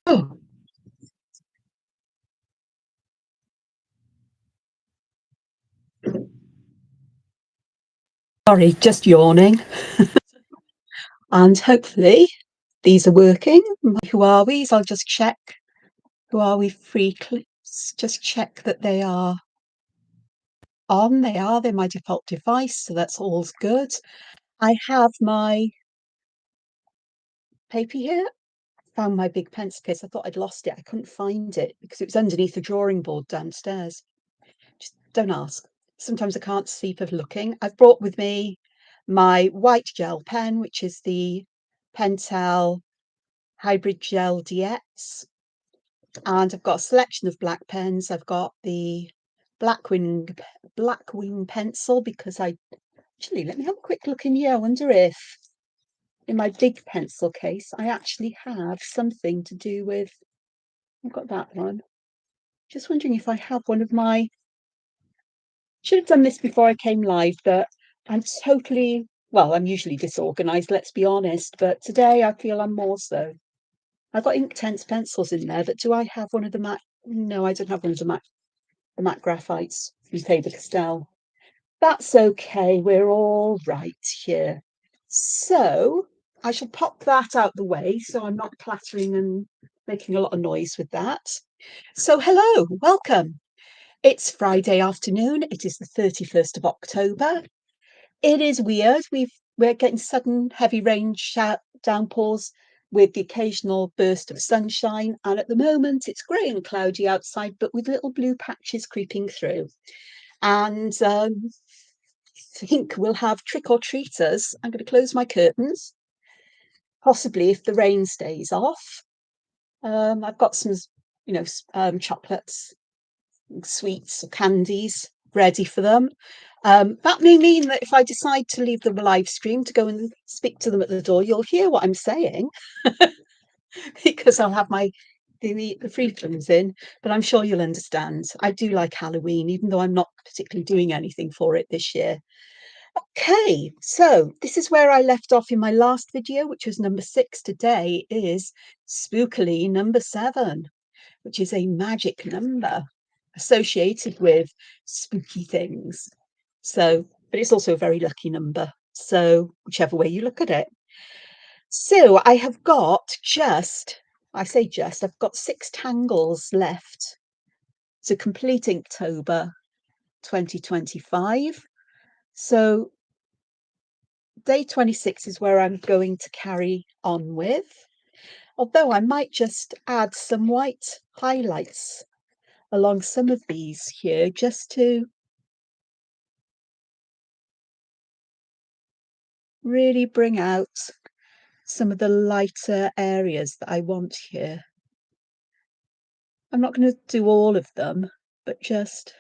Oh, sorry, just yawning. And hopefully these are working. Who are we? So I'll just check. Who are we? Free clips. Just check that they are on. They are. They're my default device, so that's all's good. I have my paper here. Found my big pencil case. I thought I'd lost it. I couldn't find it because it was underneath the drawing board downstairs. Just don't ask. Sometimes I can't see for looking. I've brought with me my white gel pen, which is the Pentel Hybrid Gel DX, and I've got a selection of black pens. I've got the Blackwing pencil because I actually, let me have a quick look in here. I wonder if in my big pencil case I actually have something to do with. I've got that one. Just wondering if I have one of my. Should have done this before I came live, but I'm totally, well, I'm usually disorganized, let's be honest, but today I feel I'm more so. I've got Inktense pencils in there, but do I have one of the matte? No, I don't have one of the matte graphites from Faber-Castell. That's okay. We're all right here. So I shall pop that out the way so I'm not clattering and making a lot of noise with that. So hello, welcome. It's Friday afternoon. It is the 31st of October. It is weird. We're getting sudden heavy rain downpours with the occasional burst of sunshine, and at the moment it's grey and cloudy outside, but with little blue patches creeping through. And I think we'll have trick or treaters. I'm going to close my curtains, possibly if the rain stays off. I've got some, chocolates, sweets, or candies ready for them. That may mean that if I decide to leave the live stream to go and speak to them at the door, you'll hear what I'm saying because I'll have the free films in, but I'm sure you'll understand. I do like Halloween, even though I'm not particularly doing anything for it this year. Okay, so this is where I left off in my last video, which was number 6. Today is spookily number 7, which is a magic number associated with spooky things. So, but it's also a very lucky number. So, whichever way you look at it. So, I have got I've got 6 tangles left to complete Inktober 2025. So, day 26 is where I'm going to carry on with. Although I might just add some white highlights along some of these here just to really bring out some of the lighter areas that I want here. I'm not going to do all of them, but just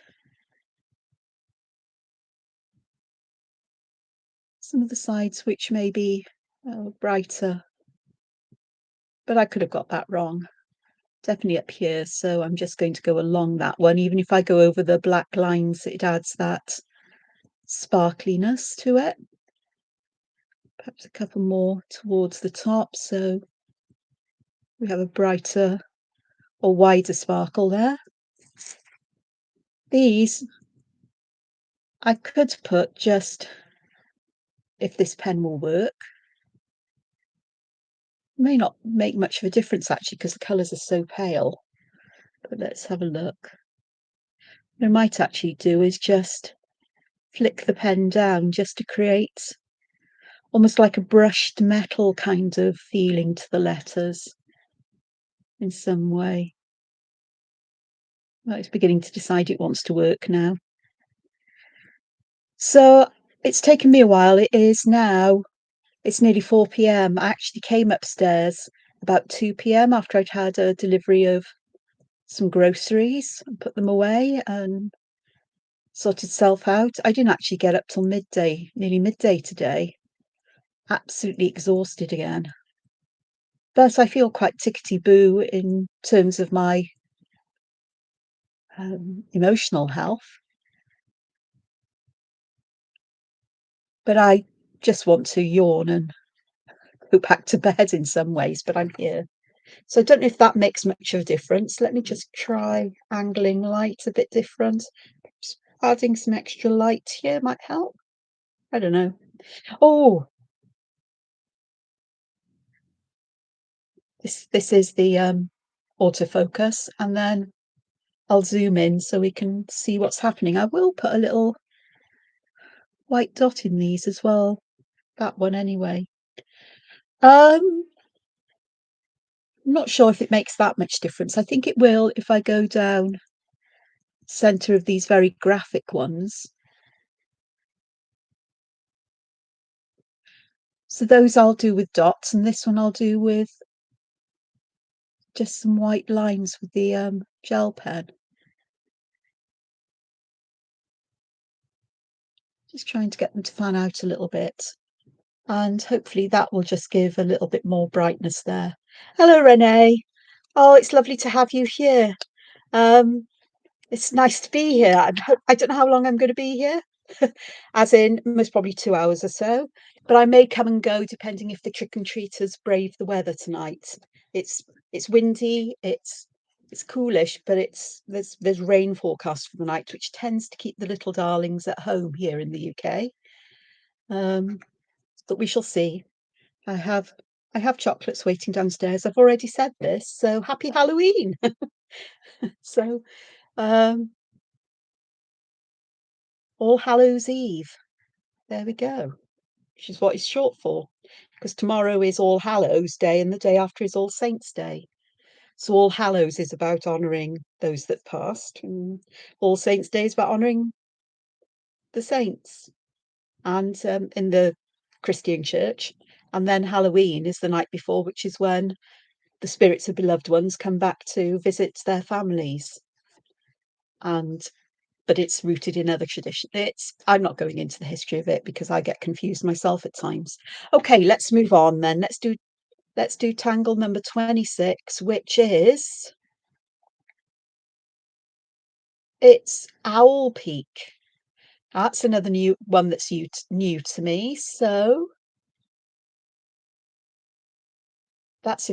some of the sides which may be brighter. But I could have got that wrong. Definitely up here, so I'm just going to go along that one. Even if I go over the black lines, it adds that sparkliness to it. Perhaps a couple more towards the top, so we have a brighter or wider sparkle there. These I could put just, if this pen will work, may not make much of a difference actually because the colours are so pale, but let's have a look. What I might actually do is just flick the pen down just to create almost like a brushed metal kind of feeling to the letters in some way. Well, it's beginning to decide it wants to work now. So it's taken me a while. It's nearly 4 p.m. I actually came upstairs about 2 p.m. after I'd had a delivery of some groceries and put them away and sorted self out. I didn't actually get up till midday, nearly midday today. Absolutely exhausted again. But I feel quite tickety-boo in terms of my emotional health. But I just want to yawn and go back to bed in some ways, but I'm here. So I don't know if that makes much of a difference. Let me just try angling light a bit different. Adding some extra light here might help. I don't know. Oh, this is the autofocus, and then I'll zoom in so we can see what's happening. I will put a little white dot in these as well. That one anyway. I'm not sure if it makes that much difference. I think it will if I go down center of these very graphic ones. So those I'll do with dots, and this one I'll do with just some white lines with the gel pen. Just trying to get them to fan out a little bit. And hopefully that will just give a little bit more brightness there. Hello, Renee. Oh, it's lovely to have you here. Um, it's nice to be here. I don't know how long I'm going to be here, as in most probably 2 hours or so. But I may come and go depending if the trick and treaters brave the weather tonight. It's it's windy. It's coolish, but there's rain forecast for the night, which tends to keep the little darlings at home here in the UK. Um, but we shall see. I have I have chocolates waiting downstairs. I've already said this, so happy Halloween. So, um, All Hallows Eve. There we go. Which is what it's short for, because tomorrow is All Hallows Day and the day after is All Saints Day. So All Hallows is about honouring those that passed, and All Saints Day is about honouring the saints, and in the Christian church. And then Halloween is the night before, which is when the spirits of beloved ones come back to visit their families. And but it's rooted in other tradition. I'm not going into the history of it because I get confused myself at times. Okay, let's move on then. Let's do tangle number 26, which is it's Owl Peak. That's another new one that's new to me. So that's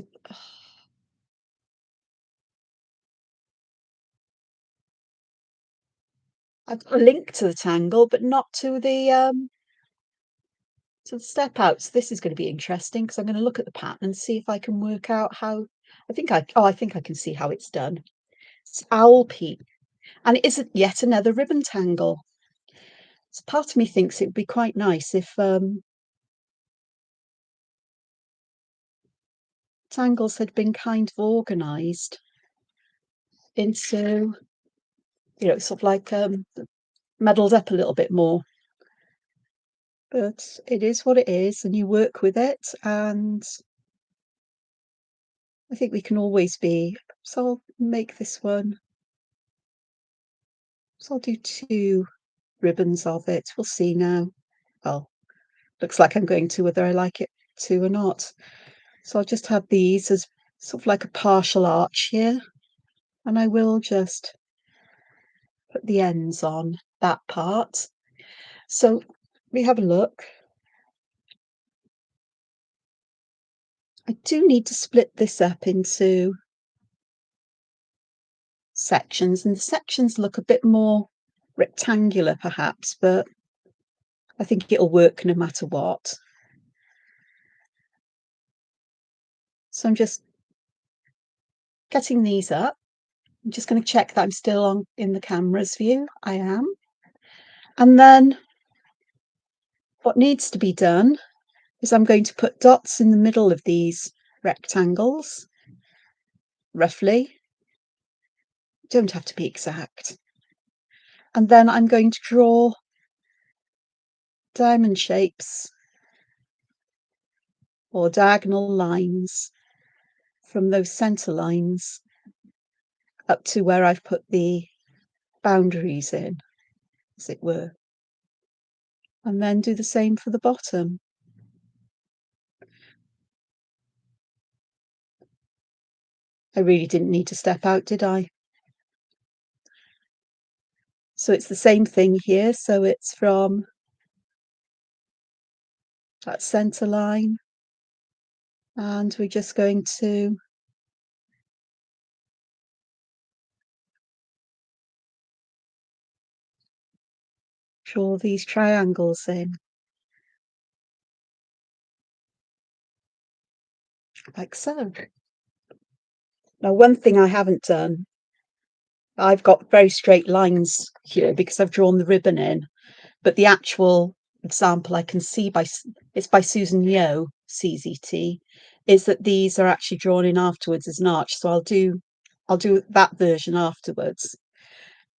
I've got a link to the tangle, but not to the step outs. This is going to be interesting because I'm going to look at the pattern and see if I can work out how. I think I can see how it's done. It's Owl Peak, and it isn't yet another ribbon tangle. So part of me thinks it would be quite nice if tangles had been kind of organised into, sort of like muddled up a little bit more. But it is what it is, and you work with it, and I think we can always be. So I'll make this one. So I'll do 2 ribbons of it. We'll see now. Well, looks like I'm going to, whether I like it to or not. So I'll just have these as sort of like a partial arch here, and I will just put the ends on that part. So we have a look. I do need to split this up into sections, and the sections look a bit more rectangular perhaps, but I think it'll work no matter what. So I'm just getting these up. I'm just going to check that I'm still on in the camera's view. I am. And then what needs to be done is I'm going to put dots in the middle of these rectangles, roughly. Don't have to be exact. And then I'm going to draw diamond shapes or diagonal lines from those center lines up to where I've put the boundaries in, as it were. And then do the same for the bottom. I really didn't need to step out, did I? So it's the same thing here. So it's from that center line, and we're just going to draw these triangles in, like so. Now, one thing I haven't done, I've got very straight lines here because I've drawn the ribbon in, but the actual example I can see it's by Susan Yeo, CZT, is that these are actually drawn in afterwards as an arch. So I'll do that version afterwards.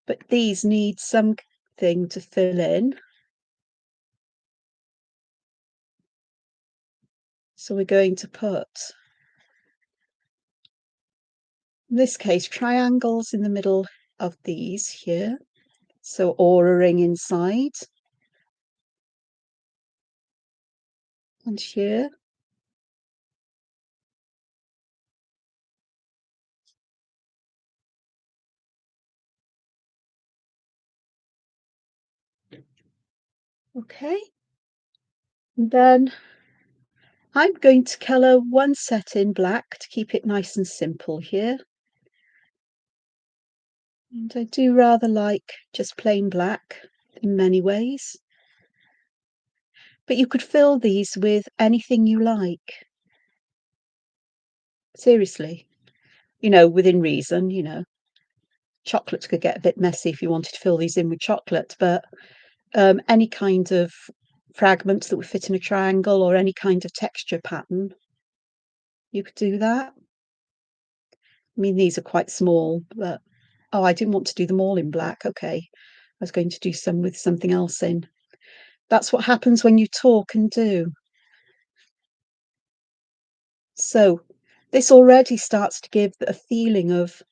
But these need something to fill in. So we're going to put, in this case, triangles in the middle of these here. So aura ring inside and here. Okay. And then I'm going to colour one set in black to keep it nice and simple here. And I do rather like just plain black in many ways. But you could fill these with anything you like. Seriously. Within reason. Chocolate could get a bit messy if you wanted to fill these in with chocolate, but any kind of fragments that would fit in a triangle or any kind of texture pattern, you could do that. I mean, these are quite small, but I didn't want to do them all in black. Okay, I was going to do some with something else in. That's what happens when you talk and do. So this already starts to give a feeling of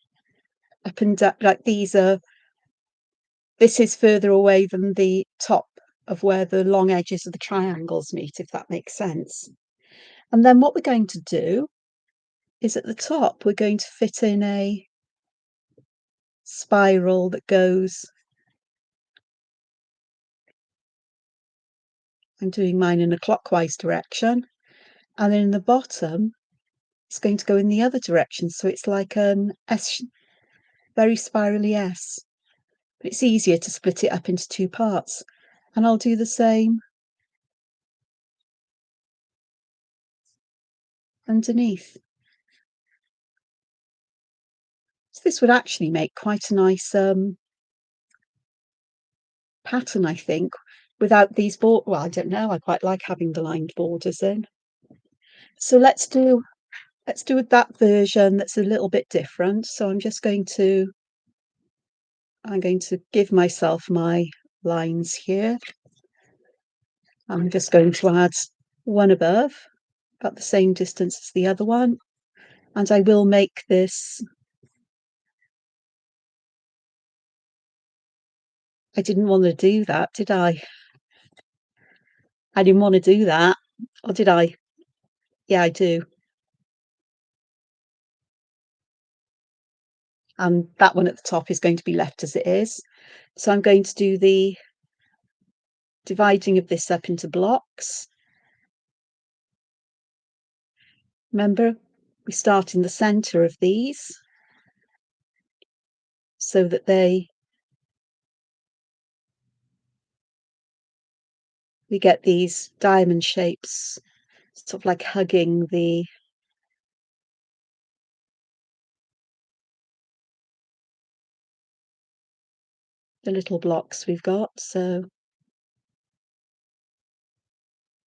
up and down, like this is further away than the top of where the long edges of the triangles meet, if that makes sense. And then what we're going to do is at the top, we're going to fit in a spiral that goes, I'm doing mine in a clockwise direction, and then in the bottom, it's going to go in the other direction. So it's like an S, very spirally S. But it's easier to split it up into two parts. And I'll do the same underneath. So this would actually make quite a nice pattern, I think, without these well, I don't know, I quite like having the lined borders in. So let's do that version that's a little bit different. So I'm going to give myself my lines here. I'm just going to add one above, about the same distance as the other one, and I will make this. I didn't want to do that, did I? I didn't want to do that, or did I? Yeah, I do. And that one at the top is going to be left as it is. So I'm going to do the dividing of this up into blocks. Remember, we start in the center of these so that we get these diamond shapes, sort of like hugging the little blocks we've got. So,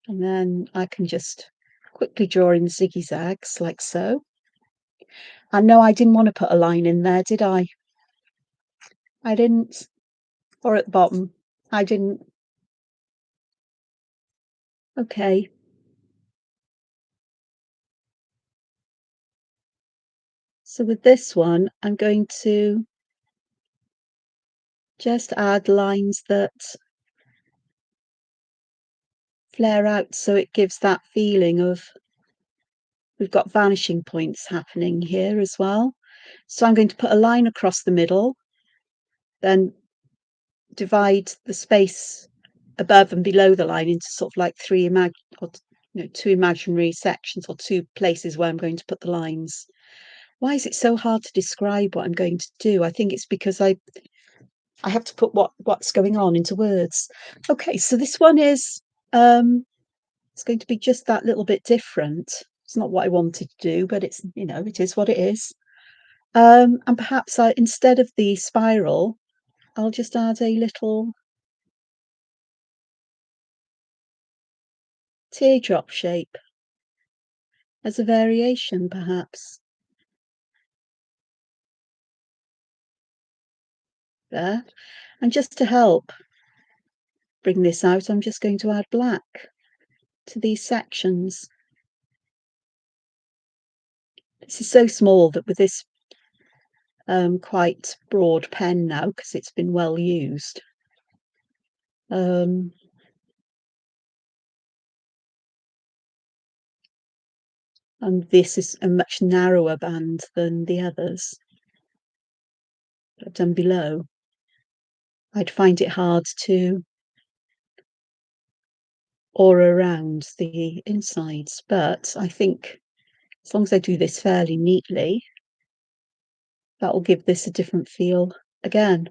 and then I can just quickly draw in zigzags like so. And no, I didn't want to put a line in there, did I? I didn't. Or at the bottom. I didn't. Okay. So with this one, I'm going to just add lines that flare out so it gives that feeling of we've got vanishing points happening here as well. So I'm going to put a line across the middle, then divide the space above and below the line into sort of like two imaginary sections or two places where I'm going to put the lines. Why is it so hard to describe what I'm going to do? I think it's because I have to put what's going on into words. Okay, so this one is it's going to be just that little bit different. It's not what I wanted to do, but it's, it is what it is. And perhaps instead of the spiral, I'll just add a little teardrop shape as a variation, perhaps. There. And just to help bring this out, I'm just going to add black to these sections. This is so small that with this quite broad pen now, because it's been well used, and this is a much narrower band than the others that I've done below. I'd find it hard to aura around the insides, but I think as long as I do this fairly neatly, that will give this a different feel again.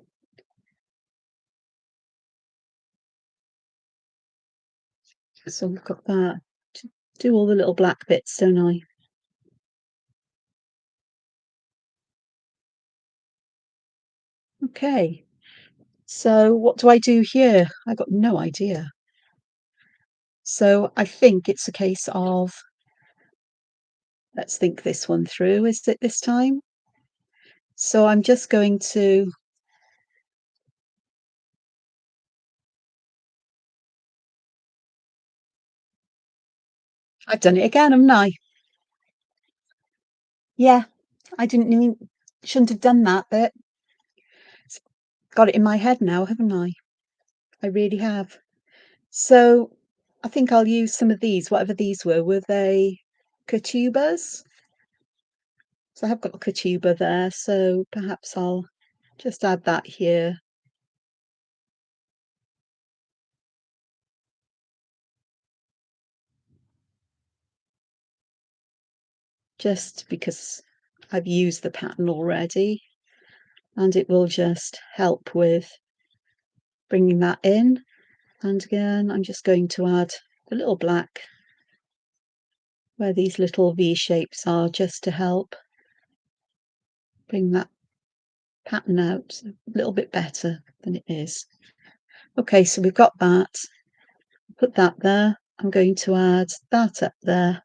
So we've got that. Do all the little black bits, don't I? Okay. So what do I do here? I got no idea. So I think it's a case of, let's think this one through. Is it this time? So I'm just going to, I've done it again, haven't I? Yeah, I didn't even, shouldn't have done that bit. Got it in my head now, haven't I? I really have. So I think I'll use some of these, whatever these were. Were they Kutubas? So I have got a Kutuba there, so perhaps I'll just add that here. Just because I've used the pattern already, and it will just help with bringing that in. And again, I'm just going to add a little black where these little V shapes are, just to help bring that pattern out a little bit better than it is. Okay, so we've got that. Put that there. I'm going to add that up there,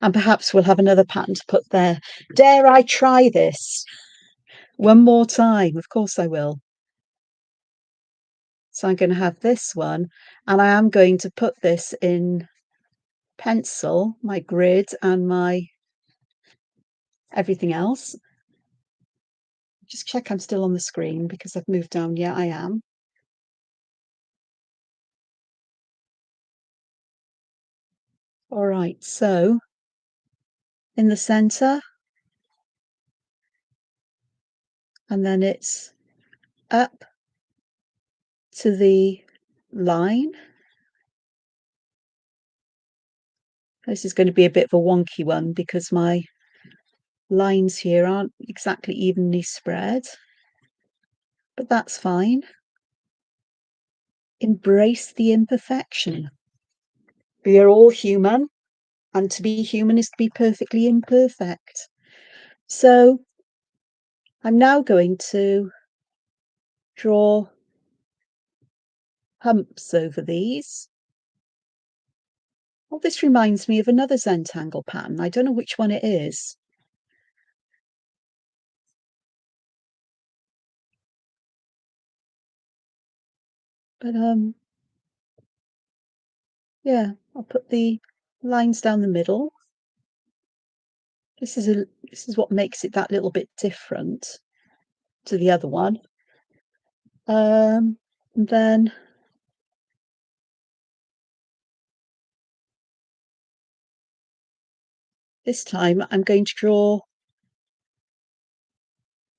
and perhaps we'll have another pattern to put there. Dare I try this one more time? Of course I will. So I'm going to have this one, and I am going to put this in pencil, my grid and my everything else. Just check I'm still on the screen because I've moved down. Yeah, I am. All right, so in the center, and then it's up to the line. This is going to be a bit of a wonky one because my lines here aren't exactly evenly spread, but that's fine. Embrace the imperfection. We are all human, and to be human is to be perfectly imperfect. So I'm now going to draw humps over these. Well, this reminds me of another Zentangle pattern. I don't know which one it is. But yeah, I'll put the lines down the middle. This is what makes it that little bit different to the other one. And then this time I'm going to draw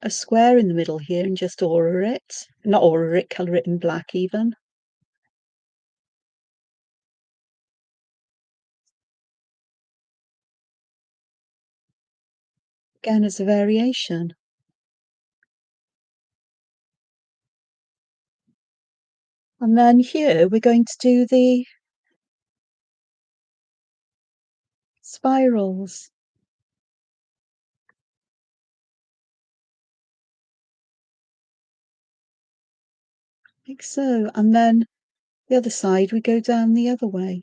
a square in the middle here and just aura it. Not aura it, colour it in black even. Again, as a variation. And then here we're going to do the spirals. Like so. And then the other side, we go down the other way.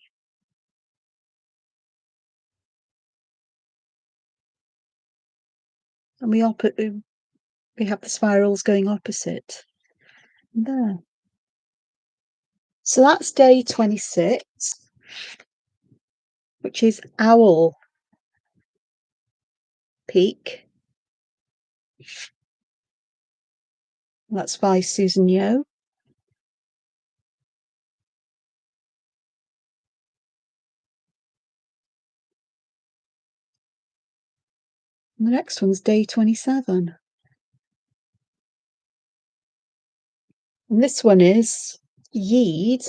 And we have the spirals going opposite. There. So that's day 26, which is Owl Peak. That's by Susan Yo. And the next one's day 27. And this one is Yeed.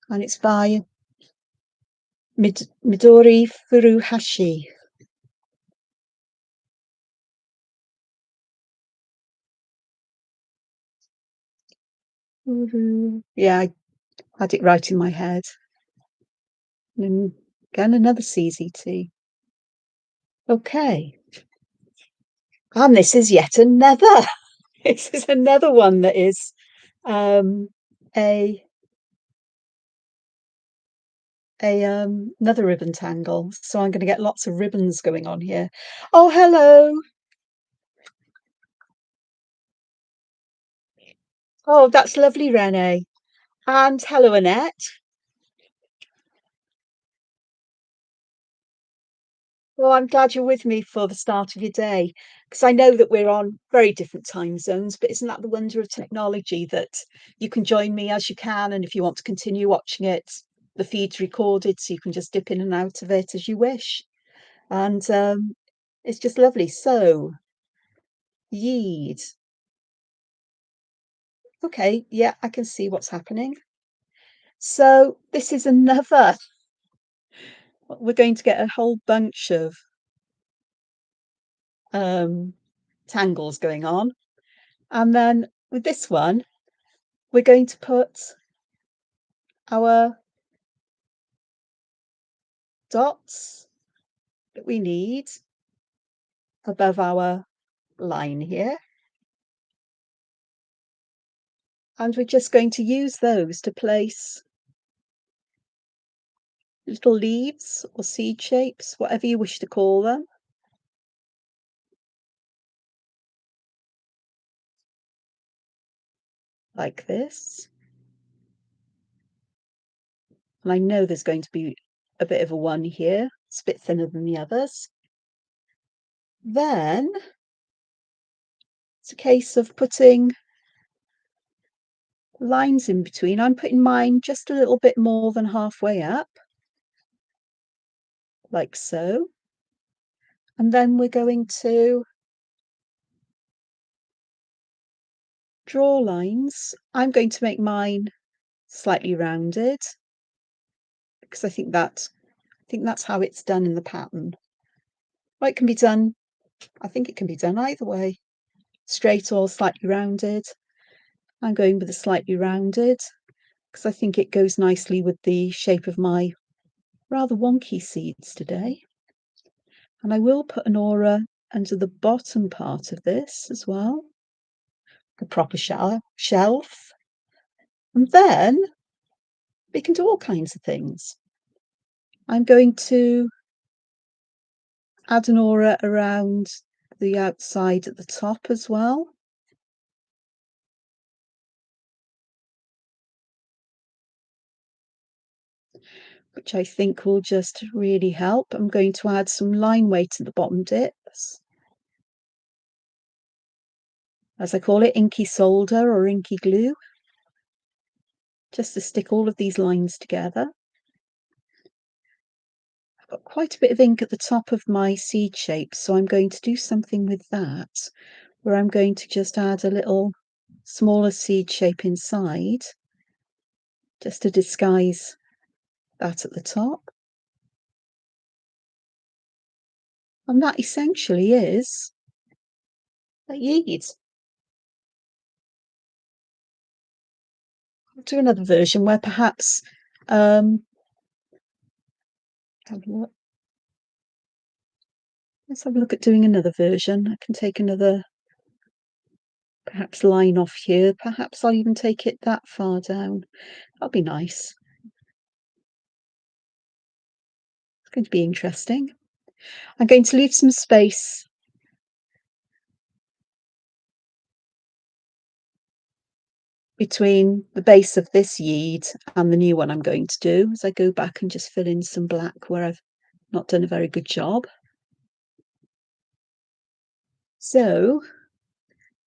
And it's by Midori Furuhashi. Yeah, I had it right in my head. And again, another CZT. Okay. And this is yet another. This is another one that is a another ribbon tangle. So I'm going to get lots of ribbons going on here. Oh, hello. Oh, that's lovely, Renee. And hello, Annette. Well, I'm glad you're with me for the start of your day because I know that we're on very different time zones, but isn't that the wonder of technology that you can join me as you can, and if you want to continue watching it, the feed's recorded, so you can just dip in and out of it as you wish. And it's just lovely. So, Yeed. Okay, yeah, I can see what's happening. So this is another. We're going to get a whole bunch of um, tangles going on, and then with this one, we're going to put our dots that we need above our line here, and we're just going to use those to place little leaves or seed shapes, whatever you wish to call them. Like this. And I know there's going to be a bit of a one here. It's a bit thinner than the others. Then it's a case of putting lines in between. I'm putting mine just a little bit more than halfway up, like so. And then we're going to draw lines. I'm going to make mine slightly rounded because I think that's how it's done in the pattern. Well, it can be done, I think it can be done either way, straight or slightly rounded. I'm going with a slightly rounded because I think it goes nicely with the shape of my rather wonky seeds today. And I will put an aura under the bottom part of this as well, the proper shelf. And then we can do all kinds of things. I'm going to add an aura around the outside at the top as well. Which I think will just really help. I'm going to add some line weight at the bottom dips. As I call it, inky solder or inky glue. Just to stick all of these lines together. I've got quite a bit of ink at the top of my seed shape, so I'm going to do something with that, where I'm going to just add a little smaller seed shape inside, just to disguise that at the top. And that essentially is a yeast. do another version where perhaps, um, have a look. Let's have a look at doing another version. I can take another perhaps line off here. Perhaps I'll even take it that far down. That'll be nice. It's going to be interesting. I'm going to leave some space between the base of this yeed and the new one I'm going to do as I go back and just fill in some black where I've not done a very good job. So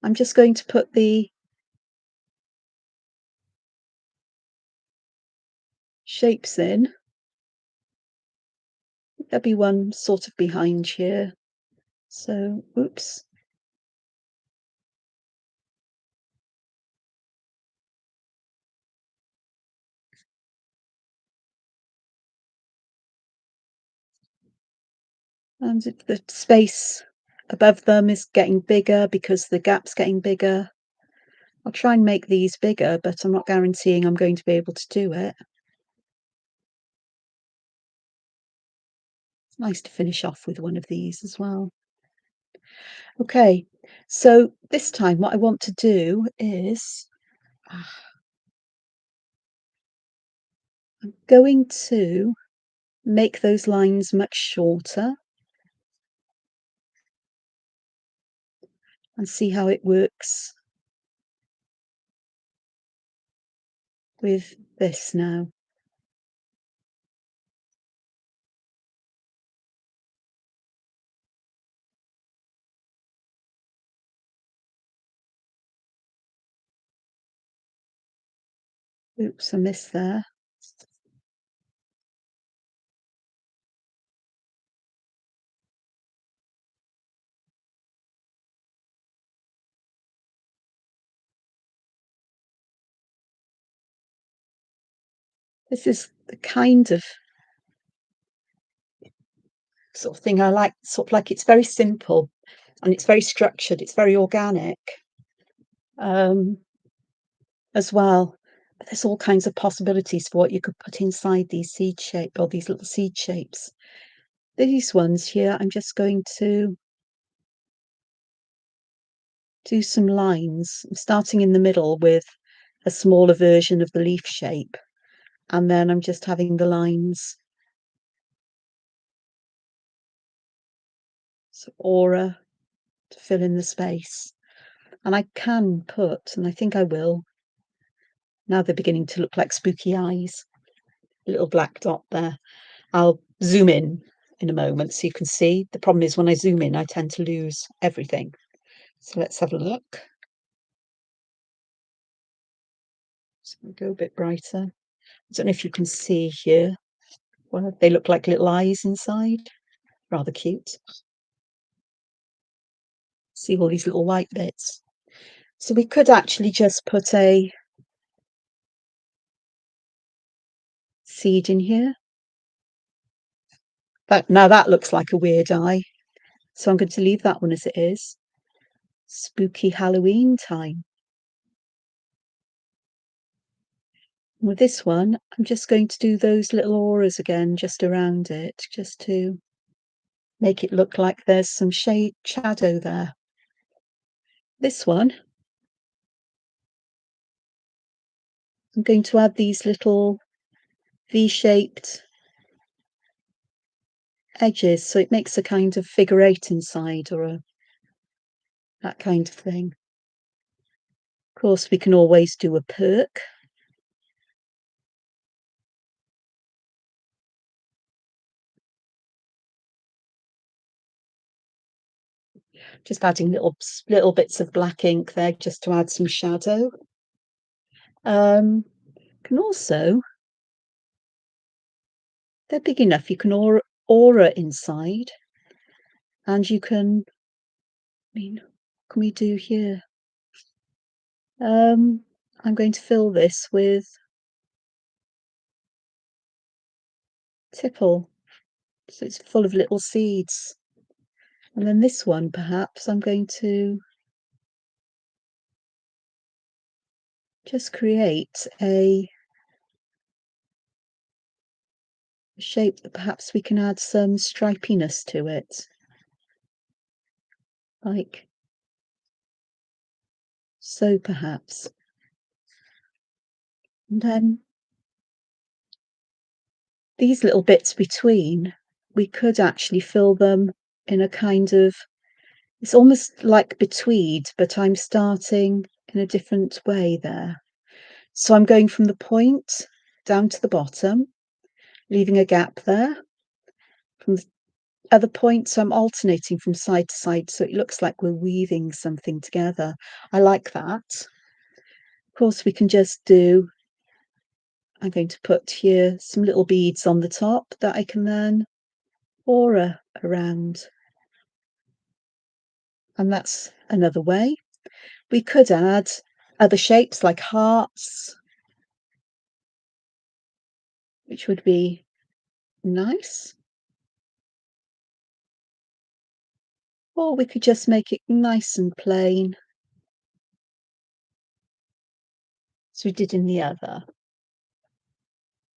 I'm just going to put the shapes in. There'll be one sort of behind here. So, oops. And the space above them is getting bigger because the gap's getting bigger. I'll try and make these bigger, but I'm not guaranteeing I'm going to be able to do it. It's nice to finish off with one of these as well. Okay, so this time what I want to do is I'm going to make those lines much shorter and see how it works with this now. Oops, I missed there. This is the kind of sort of thing I like, sort of like it's very simple and it's very structured, it's very organic um, as well. But there's all kinds of possibilities for what you could put inside these seed shape or these little seed shapes. These ones here, I'm just going to do some lines. I'm starting in the middle with a smaller version of the leaf shape, and then I'm just having the lines, so aura, to fill in the space. And I can put, and I think I will, now they're beginning to look like spooky eyes, a little black dot there. I'll zoom in a moment so you can see. The problem is when I zoom in, I tend to lose everything. So let's have a look. So we'll go a bit brighter. I don't know if you can see here. Well, they look like little eyes inside. Rather cute. See all these little white bits. So we could actually just put a seed in here. But now that looks like a weird eye. So I'm going to leave that one as it is. Spooky Halloween time. With this one, I'm just going to do those little auras again, just around it, just to make it look like there's some shadow there. This one, I'm going to add these little V-shaped edges, so it makes a kind of figure eight inside, or that kind of thing. Of course, we can always do a perk. Just adding little bits of black ink there just to add some shadow. Can also, they're big enough, you can aura inside, and you can, I mean, what can we do here? I'm going to fill this with tipple, so it's full of little seeds. And then this one, perhaps, I'm going to just create a shape that perhaps we can add some stripiness to it, like so perhaps. And then these little bits between, we could actually fill them in a kind of, it's almost like betweed, but I'm starting in a different way there. So I'm going from the point down to the bottom, leaving a gap there. From the other point, so I'm alternating from side to side, so it looks like we're weaving something together. I like that. Of course, we can just do, I'm going to put here some little beads on the top that I can then aura around. And that's another way. We could add other shapes like hearts, which would be nice. Or we could just make it nice and plain, as we did in the other.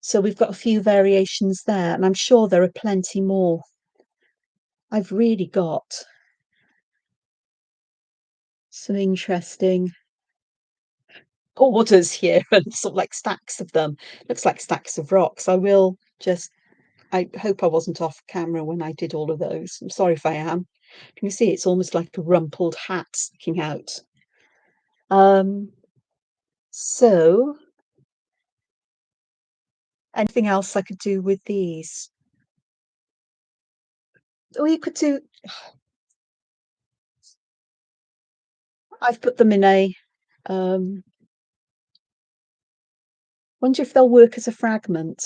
So we've got a few variations there, and I'm sure there are plenty more. I've really got some interesting borders here and sort of like stacks of them. Looks like stacks of rocks. I hope I wasn't off camera when I did all of those. I'm sorry if I am. Can you see it's almost like a rumpled hat sticking out? So anything else I could do with these? Or you could do, I've put them in a, wonder if they'll work as a fragment.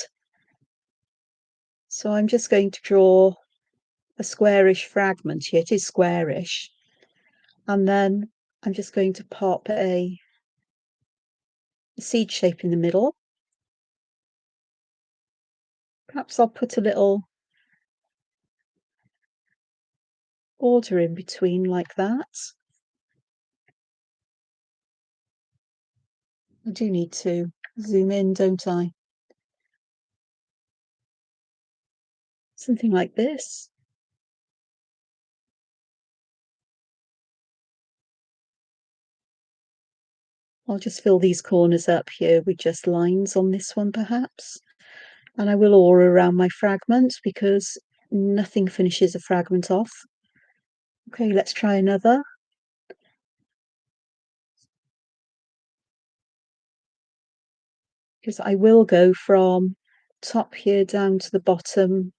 So I'm just going to draw a squarish fragment here. It is squarish. And then I'm just going to pop a seed shape in the middle. Perhaps I'll put a little border in between like that. I do need to zoom in, don't I? Something like this. I'll just fill these corners up here with just lines on this one perhaps. And I will aura around my fragment because nothing finishes a fragment off. Okay, let's try another. Because I will go from top here down to the bottom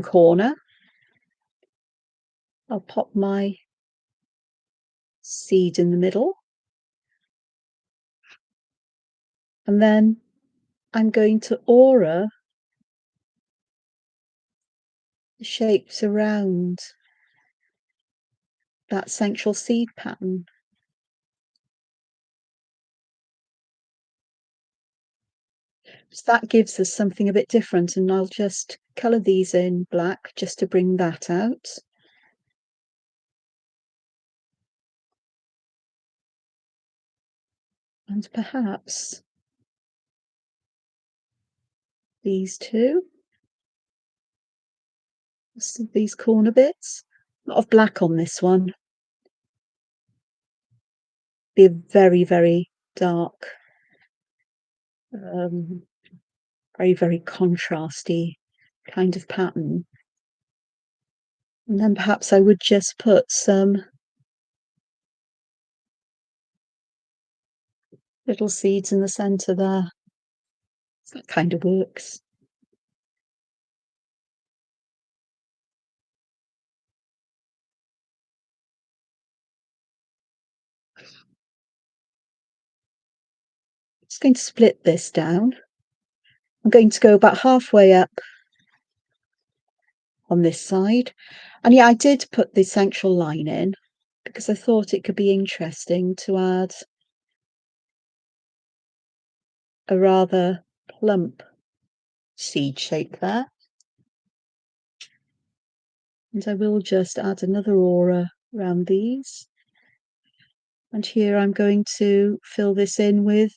corner. I'll pop my seed in the middle. And then I'm going to aura the shapes around that central seed pattern. So that gives us something a bit different, and I'll just colour these in black just to bring that out. And perhaps these two, these corner bits. A lot of black on this one. Be a very, very dark, very, very contrasty kind of pattern. And then perhaps I would just put some little seeds in the centre there. That kind of works. Just going to split this down. I'm going to go about halfway up on this side. And yeah, I did put the central line in because I thought it could be interesting to add a rather plump seed shape there. And I will just add another aura around these. And here I'm going to fill this in with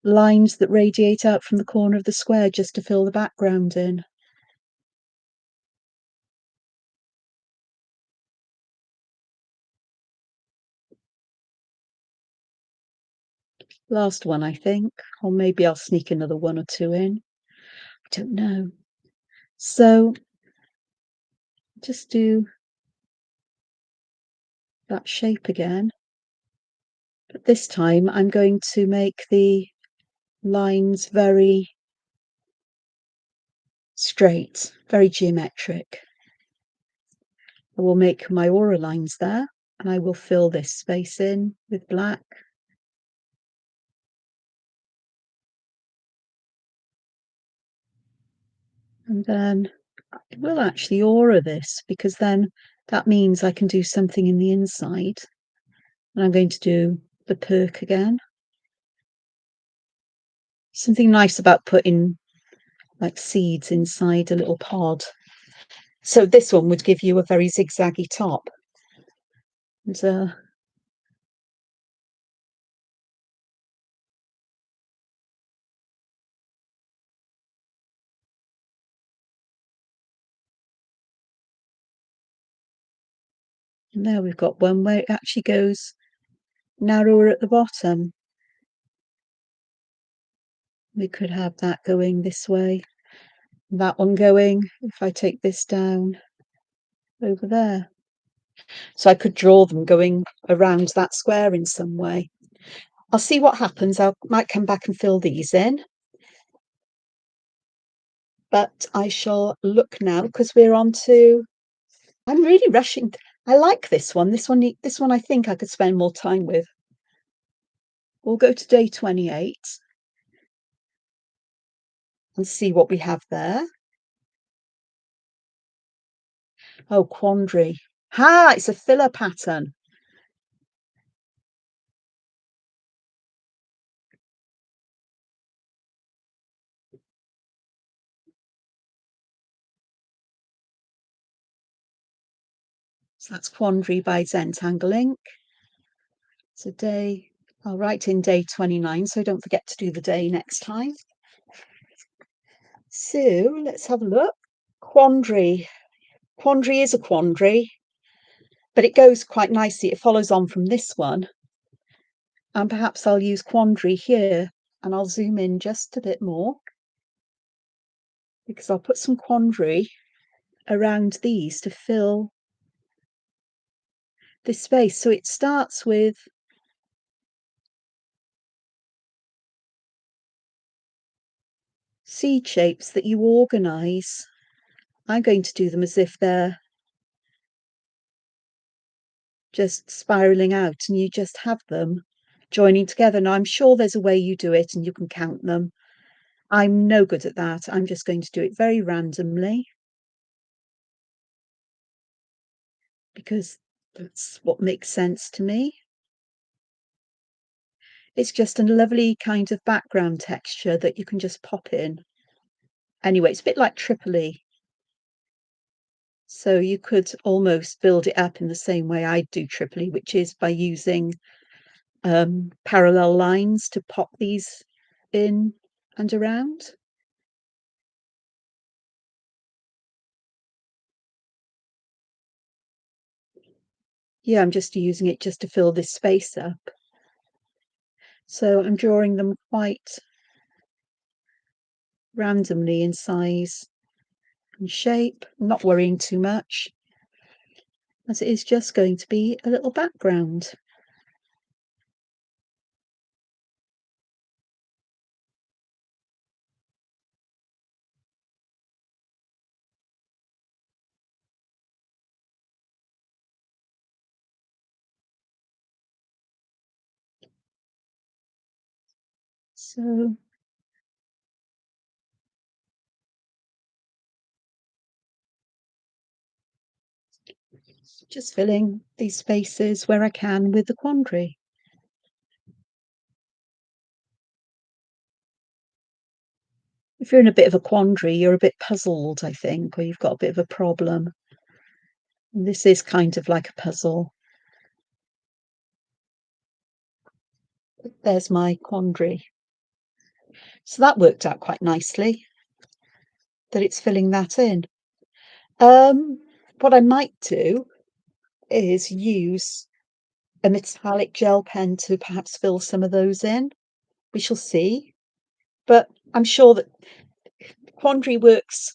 lines that radiate out from the corner of the square just to fill the background in. Last one, I think, or maybe I'll sneak another one or two in. I don't know. So just do that shape again. But this time I'm going to make the lines very straight, very geometric. I will make my aura lines there, and I will fill this space in with black. And then I will actually aura this, because then that means I can do something in the inside. And I'm going to do the perk again. Something nice about putting like seeds inside a little pod. So this one would give you a very zigzaggy top. And there we've got one where it actually goes narrower at the bottom. We could have that going this way, that one going, if I take this down, over there. So I could draw them going around that square in some way. I'll see what happens. I might come back and fill these in. But I shall look now, because we're on to... I'm really rushing. I like this one. This one I think I could spend more time with. We'll go to day 28 and see what we have there. Oh, quandary. Ha! It's a filler pattern. So that's Quandary by Zentangle Ink. So I'll write in day 29, so don't forget to do the day next time. So let's have a look. Quandary. Quandary is a quandary, but it goes quite nicely. It follows on from this one. And perhaps I'll use quandary here, and I'll zoom in just a bit more, because I'll put some quandary around these to fill this space. So it starts with seed shapes that you organize. I'm going to do them as if they're just spiraling out, and you just have them joining together. Now, I'm sure there's a way you do it and you can count them. I'm no good at that. I'm just going to do it very randomly, because that's what makes sense to me. It's just a lovely kind of background texture that you can just pop in. Anyway, it's a bit like Tripoli. So you could almost build it up in the same way I do Tripoli, which is by using parallel lines to pop these in and around. Yeah, I'm just using it just to fill this space up. So I'm drawing them quite randomly in size and shape, not worrying too much, as it is just going to be a little background. So just filling these spaces where I can with the quandary. If you're in a bit of a quandary, you're a bit puzzled, I think, or you've got a bit of a problem. And this is kind of like a puzzle. There's my quandary. So that worked out quite nicely, that it's filling that in. What I might do is use a metallic gel pen to perhaps fill some of those in. We shall see. But I'm sure that quandary works.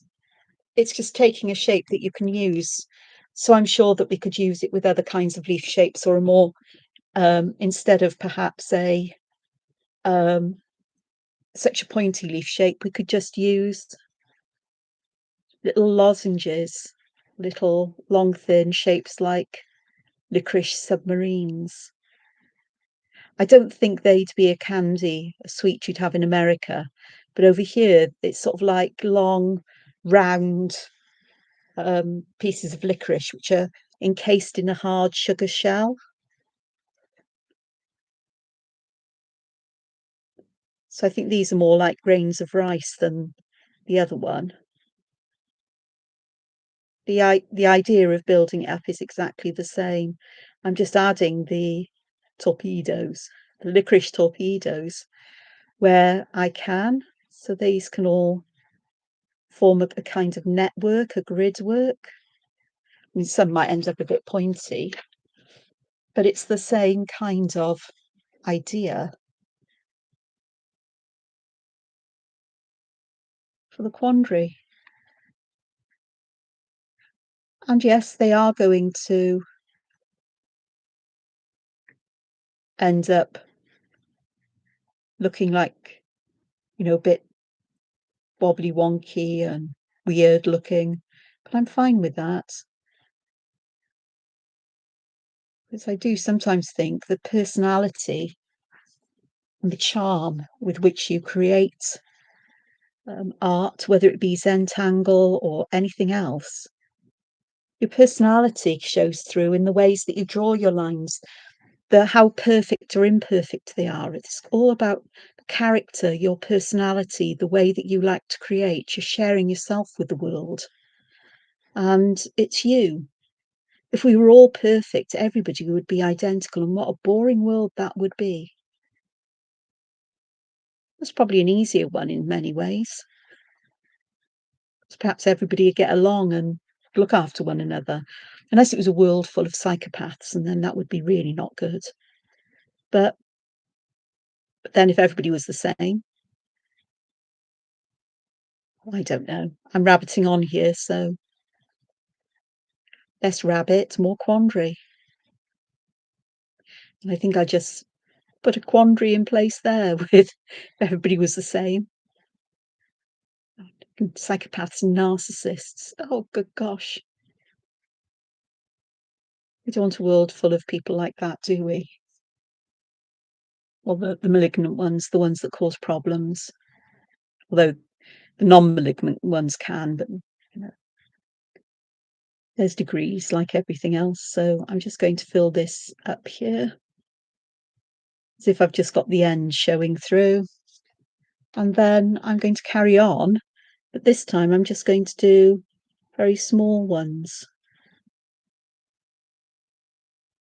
It's just taking a shape that you can use. So I'm sure that we could use it with other kinds of leaf shapes, or a more instead of perhaps a um, such a pointy leaf shape, we could just use little lozenges, little long thin shapes like licorice submarines. I don't think they'd be a candy, a sweet you'd have in America, but over here it's sort of like long, round pieces of licorice which are encased in a hard sugar shell. So I think these are more like grains of rice than the other one. The idea of building it up is exactly the same. I'm just adding the torpedoes, the licorice torpedoes, where I can. So these can all form a kind of network, a grid work. I mean, some might end up a bit pointy, but it's the same kind of idea for the quandary. And yes, they are going to end up looking like, a bit wobbly wonky and weird looking, but I'm fine with that. Because I do sometimes think the personality and the charm with which you create art, whether it be Zentangle or anything else, your personality shows through in the ways that you draw your lines, how perfect or imperfect they are. It's all about the character, your personality, the way that you like to create. You're sharing yourself with the world, and it's you. If we were all perfect, everybody would be identical, and what a boring world that would be. That's probably an easier one in many ways. So perhaps everybody would get along and look after one another, unless it was a world full of psychopaths, and then that would be really not good. But then if everybody was the same, I don't know. I'm rabbiting on here, so less rabbit, more quandary. And I think I just put a quandary in place there with if everybody was the same. Psychopaths and narcissists. Oh, good gosh. We don't want a world full of people like that, do we? Well, the malignant ones, the ones that cause problems. Although the non-malignant ones can, but there's degrees like everything else. So I'm just going to fill this up here as if I've just got the end showing through. And then I'm going to carry on, but this time I'm just going to do very small ones.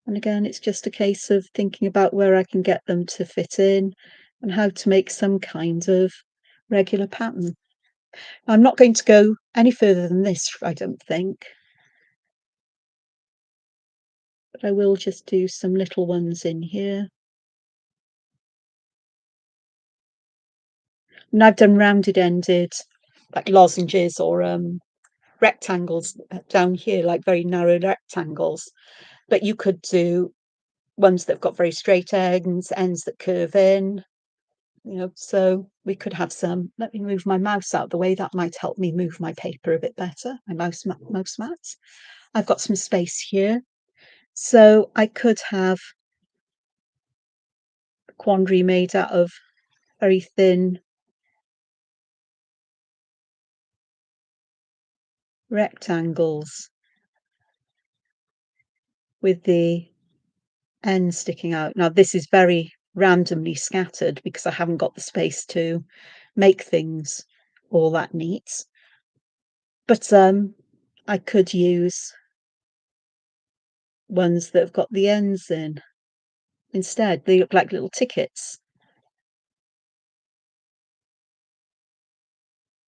And again, it's just a case of thinking about where I can get them to fit in and how to make some kind of regular pattern. I'm not going to go any further than this, I don't think. But I will just do some little ones in here. And I've done rounded ended, like lozenges or rectangles down here, like very narrow rectangles. But you could do ones that have got very straight ends that curve in, so we could have some. Let me move my mouse out of the way. That might help me move my paper a bit better, my mouse mat. I've got some space here. So I could have a quandary made out of very thin rectangles with the end sticking out. Now this is very randomly scattered because I haven't got the space to make things all that neat. But I could use ones that have got the ends in. instead. They look like little tickets.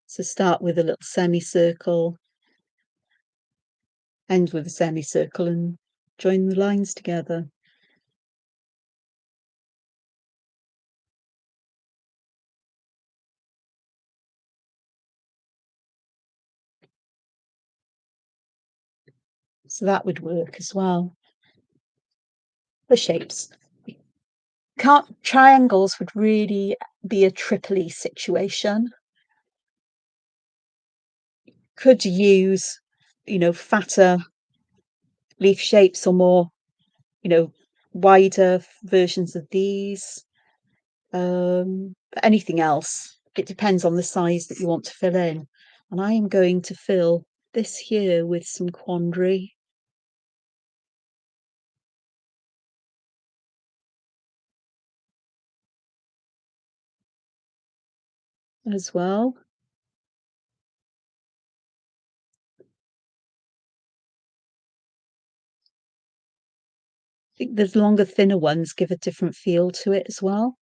So start with a little semicircle, end with a semicircle, and join the lines together. So that would work as well. The shapes. Triangles would really be a triply situation. Could use, fatter leaf shapes or more, wider versions of these. But anything else, it depends on the size that you want to fill in. And I am going to fill this here with some quandary. As well. I think the longer, thinner ones give a different feel to it as well.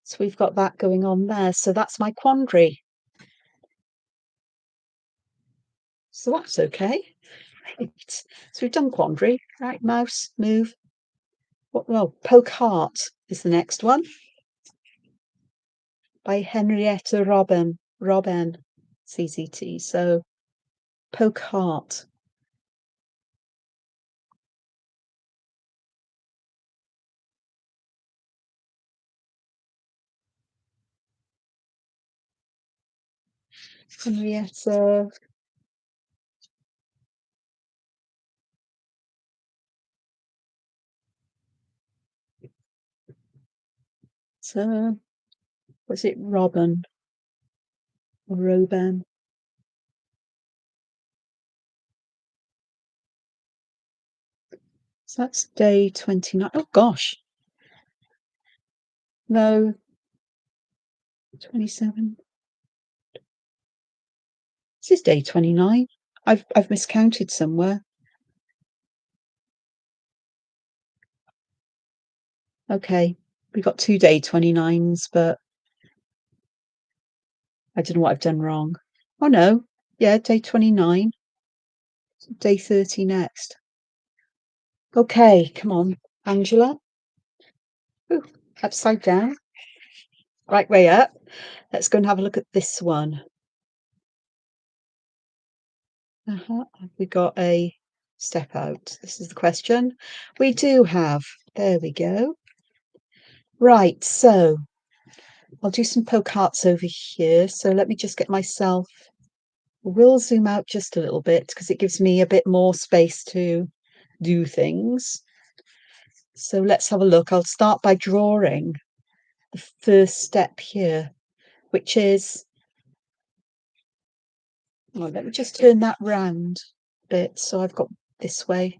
So we've got that going on there. So that's my quandary. So that's okay. Right. So we've done quandary. Right, mouse, move. Well, Poke Heart is the next one. By Henrietta Robben, CZT. So Poke Heart. Henrietta. So was it Robin or Roban? So that's day 29. Oh gosh. No. 27. This is day 29. I've miscounted somewhere. Okay. We've got 2 day 29s, but I don't know what I've done wrong. Oh no. Yeah, day 29. Day 30 next. Okay, come on, Angela. Ooh, upside down. Right way up. Let's go and have a look at this one. Have we got a step out? This is the question. We do have. There we go. Right, so I'll do some poke hearts over here. So let me just get myself. We'll zoom out just a little bit because it gives me a bit more space to do things. So let's have a look. I'll start by drawing the first step here, which is, let me just turn that round a bit so I've got this way.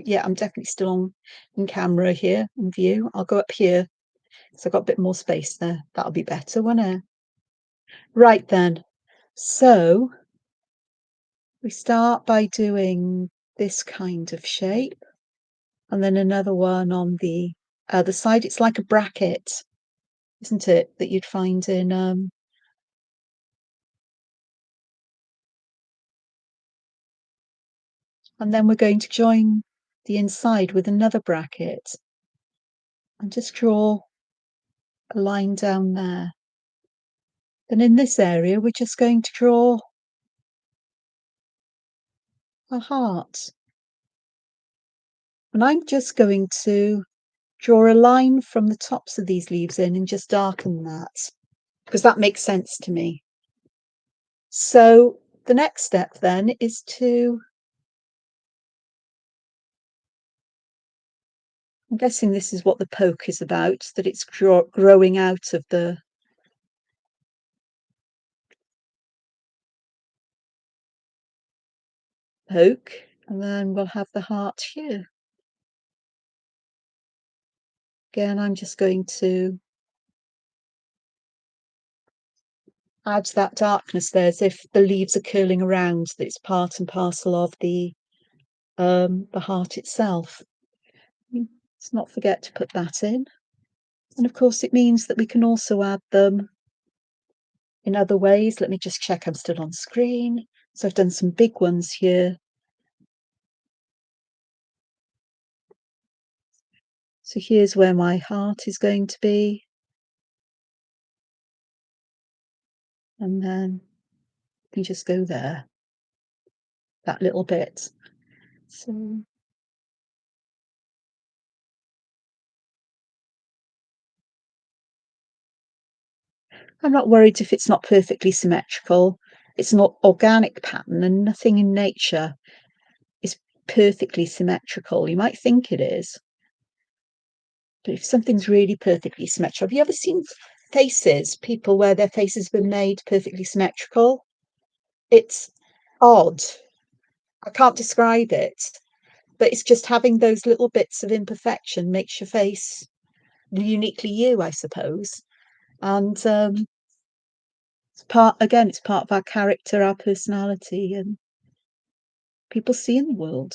Yeah, I'm definitely still on in camera here in view. I'll go up here so I've got a bit more space there. That'll be better, won't it? Right then. So we start by doing this kind of shape and then another one on the other side. It's like a bracket, isn't it, that you'd find in and then we're going to join the inside with another bracket and just draw a line down there. And in this area, we're just going to draw a heart. And I'm just going to draw a line from the tops of these leaves in and just darken that, because that makes sense to me. So the next step then is to, I'm guessing this is what the poke is about, that it's growing out of the poke, and then we'll have the heart here. Again, I'm just going to add that darkness there as if the leaves are curling around, that it's part and parcel of the heart itself. Let's not forget to put that in. And of course it means that we can also add them in other ways. Let me just check I'm still on screen. So I've done some big ones here. So here's where my heart is going to be. And then you just go there, that little bit. So I'm not worried if it's not perfectly symmetrical. It's an organic pattern and nothing in nature is perfectly symmetrical. You might think it is, but if something's really perfectly symmetrical, have you ever seen faces, people where their faces have been made perfectly symmetrical? It's odd. I can't describe it, but it's just having those little bits of imperfection makes your face uniquely you, I suppose. And it's part of our character, our personality, and people see in the world.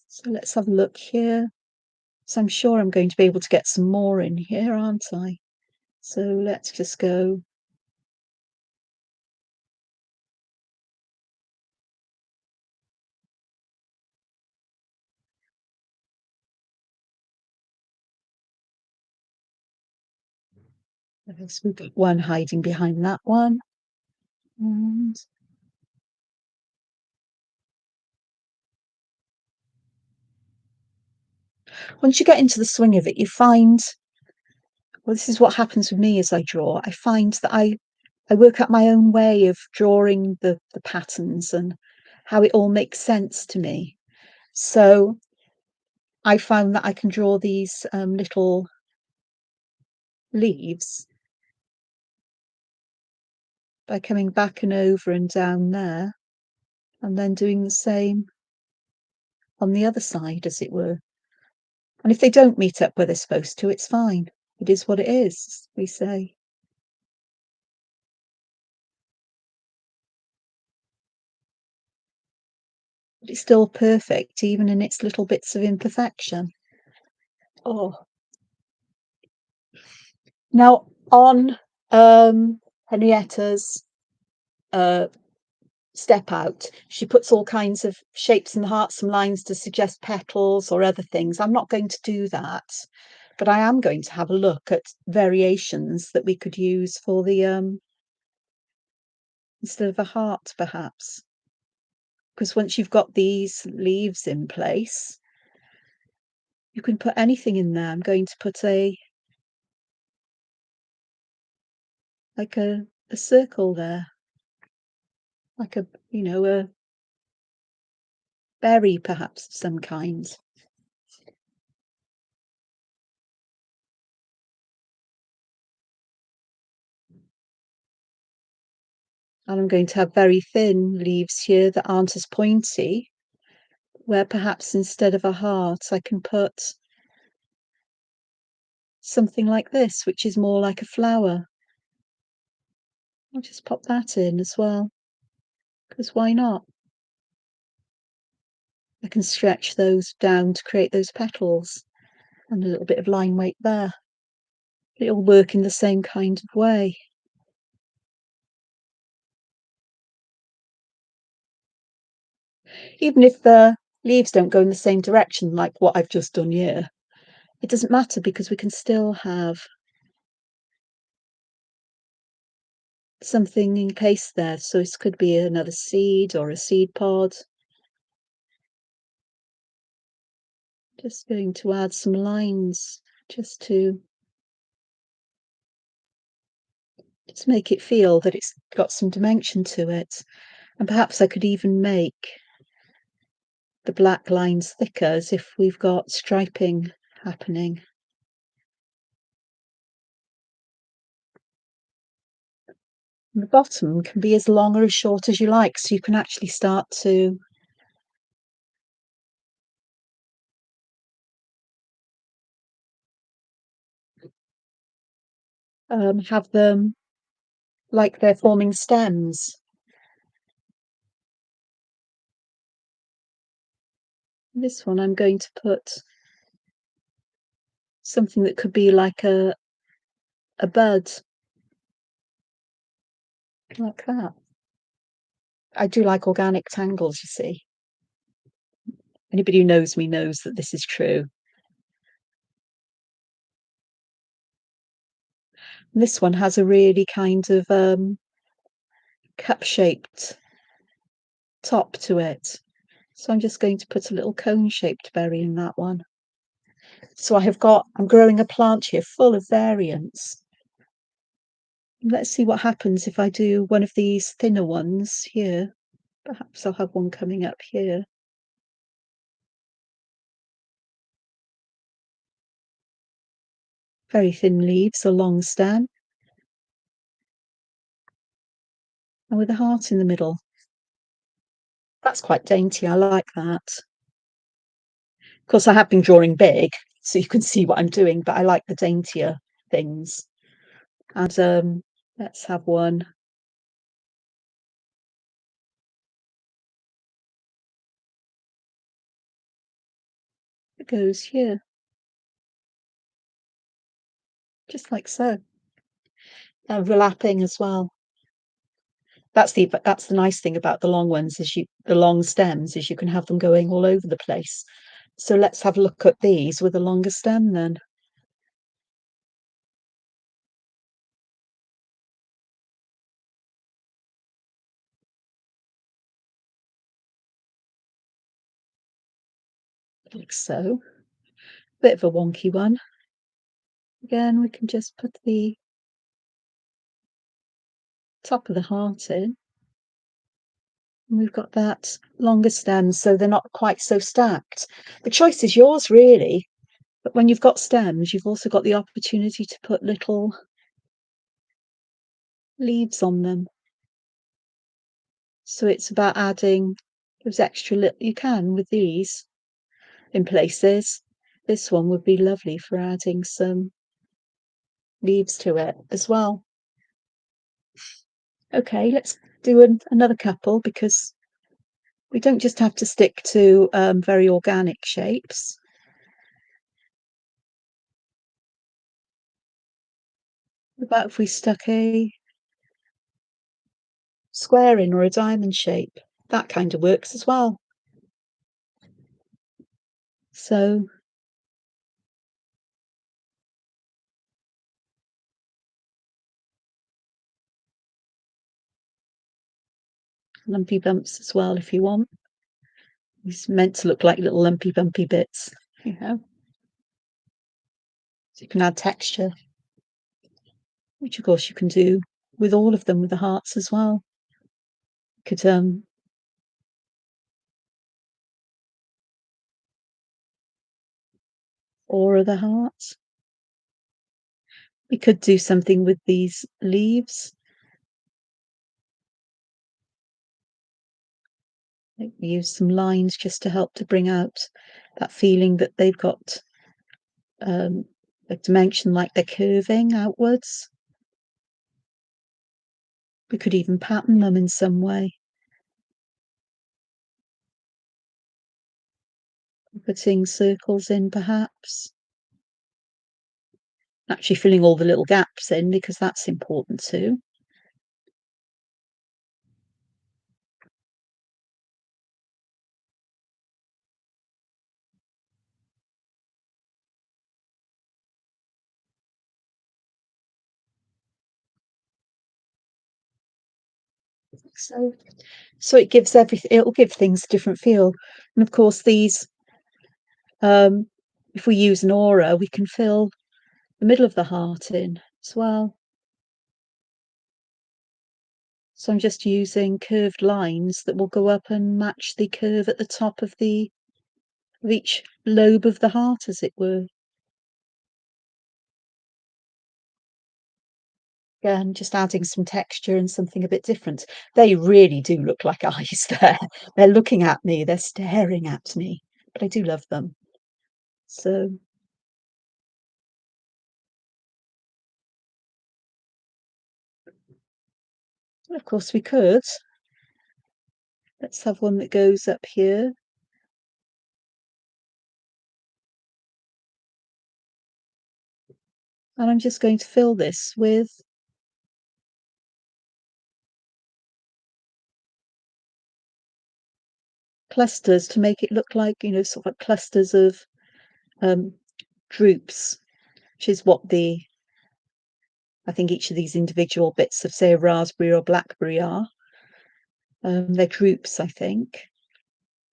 So let's have a look here. So I'm sure I'm going to be able to get some more in here, aren't I? So let's just go. So we've got one hiding behind that one. And once you get into the swing of it, you find, well, this is what happens with me as I draw. I find that I work out my own way of drawing the patterns and how it all makes sense to me. So I found that I can draw these little leaves by coming back and over and down there, and then doing the same on the other side, as it were. And if they don't meet up where they're supposed to, it's fine. It is what it is, we say. But it's still perfect, even in its little bits of imperfection. Oh, now on Henrietta's uh, step out, she puts all kinds of shapes and hearts, some lines to suggest petals or other things. I'm not going to do that, but I am going to have a look at variations that we could use for the instead of a heart, perhaps. Because once you've got these leaves in place, you can put anything in there. I'm going to put a like a circle there, like a a berry perhaps of some kind. And I'm going to have very thin leaves here that aren't as pointy, where perhaps instead of a heart I can put something like this, which is more like a flower. I'll just pop that in as well, because why not? I can stretch those down to create those petals and a little bit of line weight there. It'll work in the same kind of way. Even if the leaves don't go in the same direction like what I've just done here, it doesn't matter because we can still have something in place there. So this could be another seed or a seed pod. Just going to add some lines just to make it feel that it's got some dimension to it. And perhaps I could even make the black lines thicker as if we've got striping happening. And the bottom can be as long or as short as you like, so you can actually start to have them like they're forming stems. This one I'm going to put something that could be like a bud, like that. I do like organic tangles, you see. Anybody who knows me knows that this is true. And this one has a really kind of cup-shaped top to it. So I'm just going to put a little cone-shaped berry in that one. So I'm growing a plant here full of variants. Let's see what happens if I do one of these thinner ones here. Perhaps I'll have one coming up here. Very thin leaves, a long stem, and with a heart in the middle. That's quite dainty, I like that. Of course, I have been drawing big, so you can see what I'm doing, but I like the daintier things. And let's have one. It goes here, just like so. Overlapping as well. That's the nice thing about the long ones is the long stems is you can have them going all over the place. So let's have a look at these with a longer stem then. Like so. Bit of a wonky one. Again, we can just put the top of the heart in. And we've got that longer stem, so they're not quite so stacked. The choice is yours, really. But when you've got stems, you've also got the opportunity to put little leaves on them. So it's about adding those extra you can with these in places. This one would be lovely for adding some leaves to it as well. Okay, let's do another couple because we don't just have to stick to very organic shapes. What about if we stuck a square in or a diamond shape? That kind of works as well. So lumpy bumps as well if you want. It's meant to look like little lumpy bumpy bits, you know. So you can add texture, which of course you can do with all of them with the hearts as well. You could aura the hearts. We could do something with these leaves. Like use some lines just to help to bring out that feeling that they've got a dimension, like they're curving outwards. We could even pattern them in some way. Putting circles in perhaps. Actually filling all the little gaps in because that's important too. So it gives it'll give things a different feel. And of course these if we use an aura, we can fill the middle of the heart in as well. So I'm just using curved lines that will go up and match the curve at the top of each lobe of the heart, as it were. Again, just adding some texture and something a bit different. They really do look like eyes there. They're looking at me, they're staring at me, but I do love them. So, of course, we could. Let's have one that goes up here. And I'm just going to fill this with clusters to make it look like, you know, sort of like clusters of drupes, which is what I think each of these individual bits of, say, a raspberry or blackberry are. They're drupes, I think,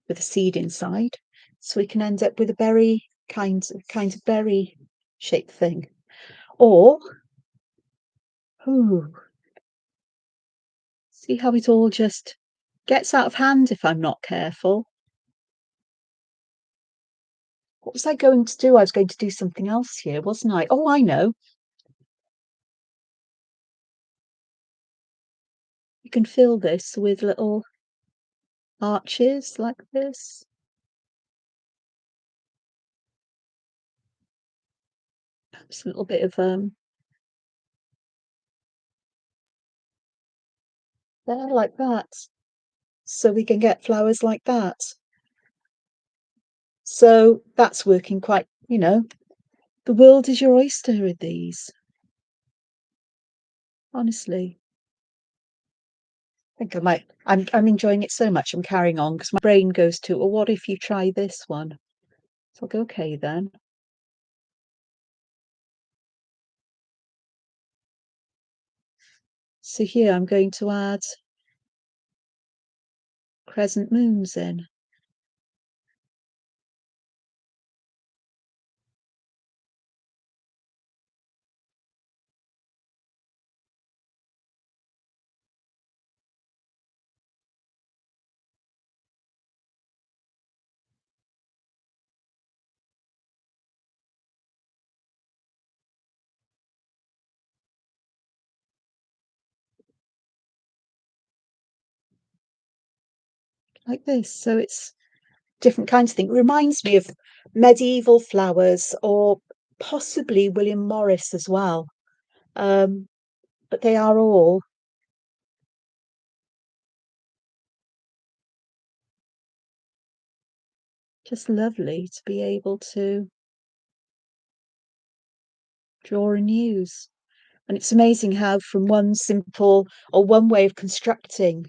with a seed inside. So we can end up with a berry kind of berry shaped thing. Or, ooh, see how it all just gets out of hand if I'm not careful. What was I going to do? I was going to do something else here, wasn't I? Oh, I know. You can fill this with little arches like this. Perhaps a little bit of there like that. So we can get flowers like that. So that's working quite, you know, the world is your oyster with these. Honestly. I think I might I'm enjoying it so much I'm carrying on because my brain goes to, well, what if you try this one? So I'll go, okay then. So here I'm going to add crescent moons in. Like this. So it's different kinds of thing. It reminds me of medieval flowers or possibly William Morris as well. But they are all just lovely to be able to draw and use. And it's amazing how from one simple or one way of constructing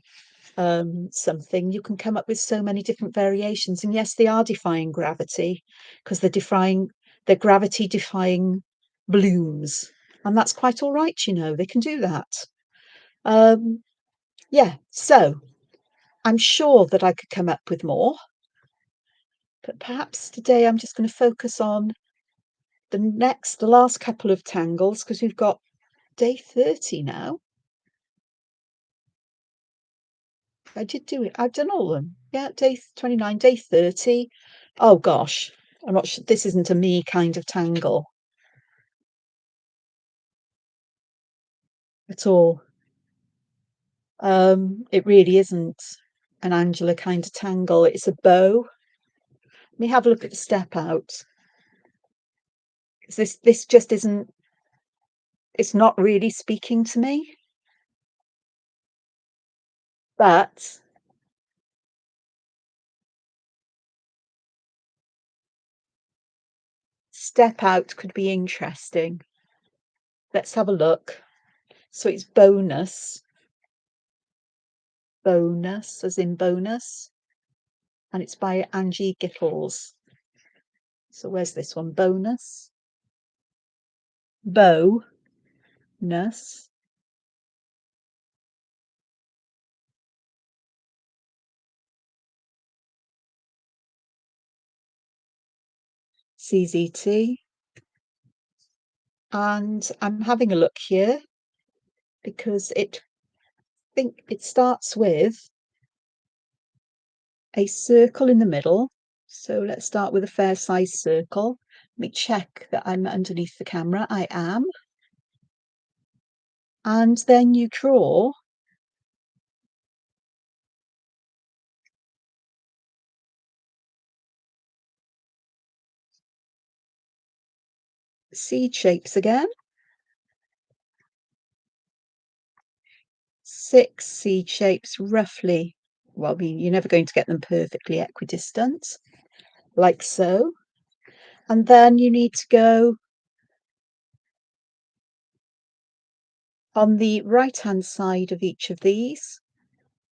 something, you can come up with so many different variations. And yes, they are defying gravity because they're gravity defying blooms. And that's quite all right, you know, they can do that. Yeah, so I'm sure that I could come up with more, but perhaps today I'm just going to focus on the last couple of tangles because we've got day 30 now. I did do it. I've done all of them. Yeah, day 29, day 30. Oh gosh, I'm not sure. This isn't a me kind of tangle at all. It really isn't an Angela kind of tangle. It's a bow. Let me have a look at the step out. This just isn't. It's not really speaking to me. But step out could be interesting. Let's have a look. So it's bonus as in bonus, and it's by Angie Gittles. So where's this one? Bonus, bonus, CZT. And I'm having a look here because I think it starts with a circle in the middle. So let's start with a fair size circle. Let me check that I'm underneath the camera. I am. And then you draw seed shapes again. 6 seed shapes roughly. Well, I mean, you're never going to get them perfectly equidistant, like so. And then you need to go on the right-hand side of each of these,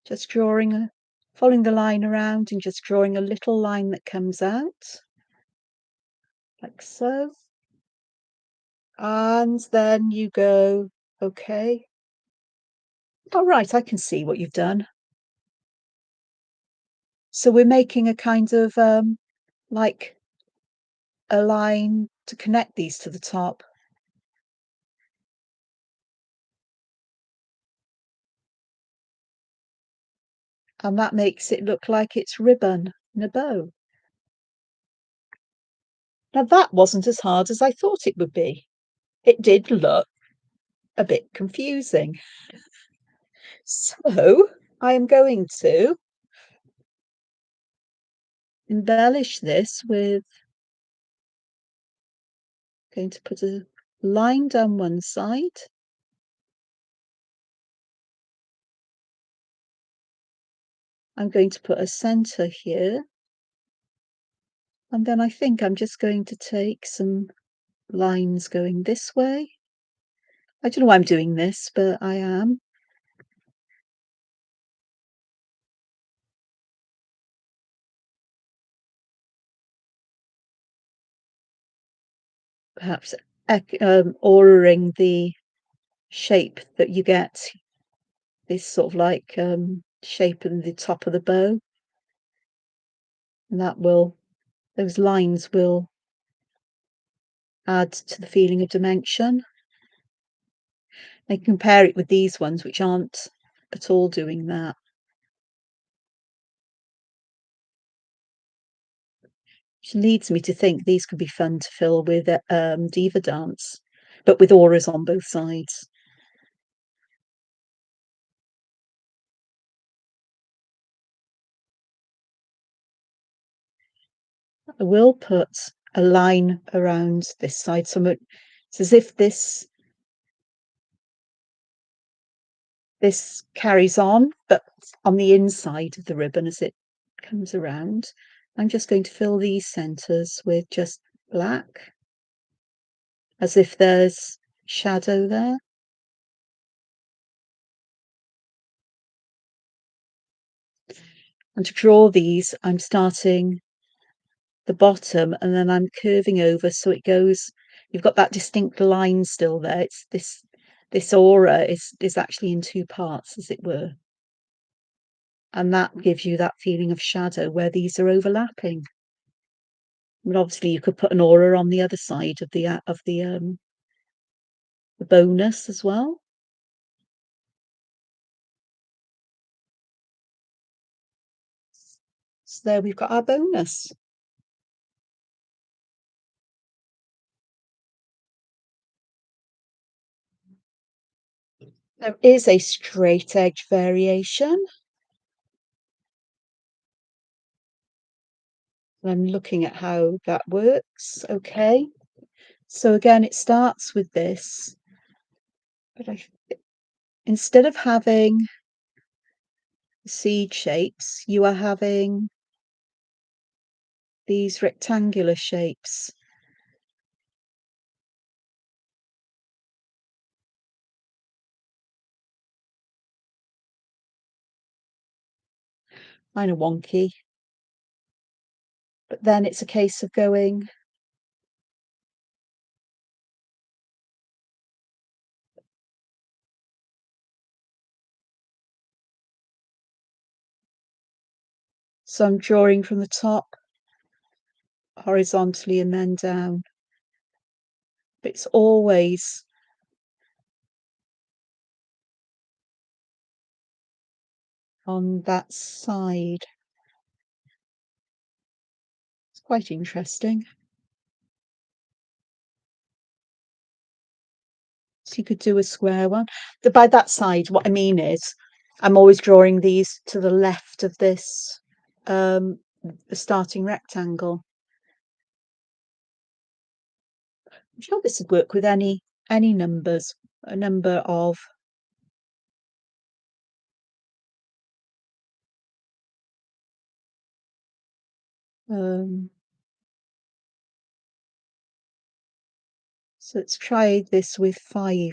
just following the line around and just drawing a little line that comes out, like so. And then you go, okay. All right, I can see what you've done. So we're making a kind of like a line to connect these to the top. And that makes it look like it's ribbon in a bow. Now that wasn't as hard as I thought it would be. It did look a bit confusing. So I am going to embellish this with going to put a line down one side. I'm going to put a center here. And then I think I'm just going to take some lines going this way. I don't know why I'm doing this, but I am. Perhaps auraing the shape that you get, this sort of like shape in the top of the bow. And those lines will add to the feeling of dimension. I compare it with these ones, which aren't at all doing that. Which leads me to think these could be fun to fill with diva dance, but with auras on both sides. I will put a line around this side, so it's as if this carries on, but on the inside of the ribbon as it comes around. I'm just going to fill these centers with just black, as if there's shadow there. And to draw these, I'm starting the bottom and then I'm curving over so it goes, you've got that distinct line still there. It's this aura is actually in two parts, as it were. And that gives you that feeling of shadow where these are overlapping. I mean, obviously you could put an aura on the other side of the bonus as well. So there we've got our bonus. There is a straight edge variation. I'm looking at how that works. Okay. So again, it starts with this, but instead of having seed shapes, you are having these rectangular shapes. Kind of wonky. But then it's a case of going so I'm drawing from the top horizontally and then down. But it's always on that side. It's quite interesting. So you could do a square one. By that side, what I mean is I'm always drawing these to the left of this the starting rectangle. I'm sure this would work with any numbers, a number of so let's try this with 5.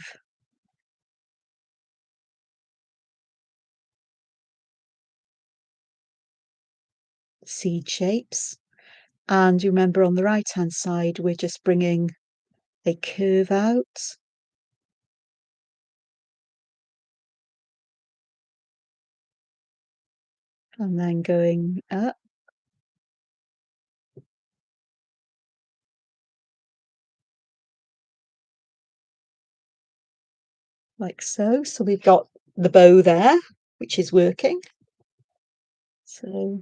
seed shapes. And you remember on the right hand side, we're just bringing a curve out. And then going up. Like so. So we've got the bow there, which is working. So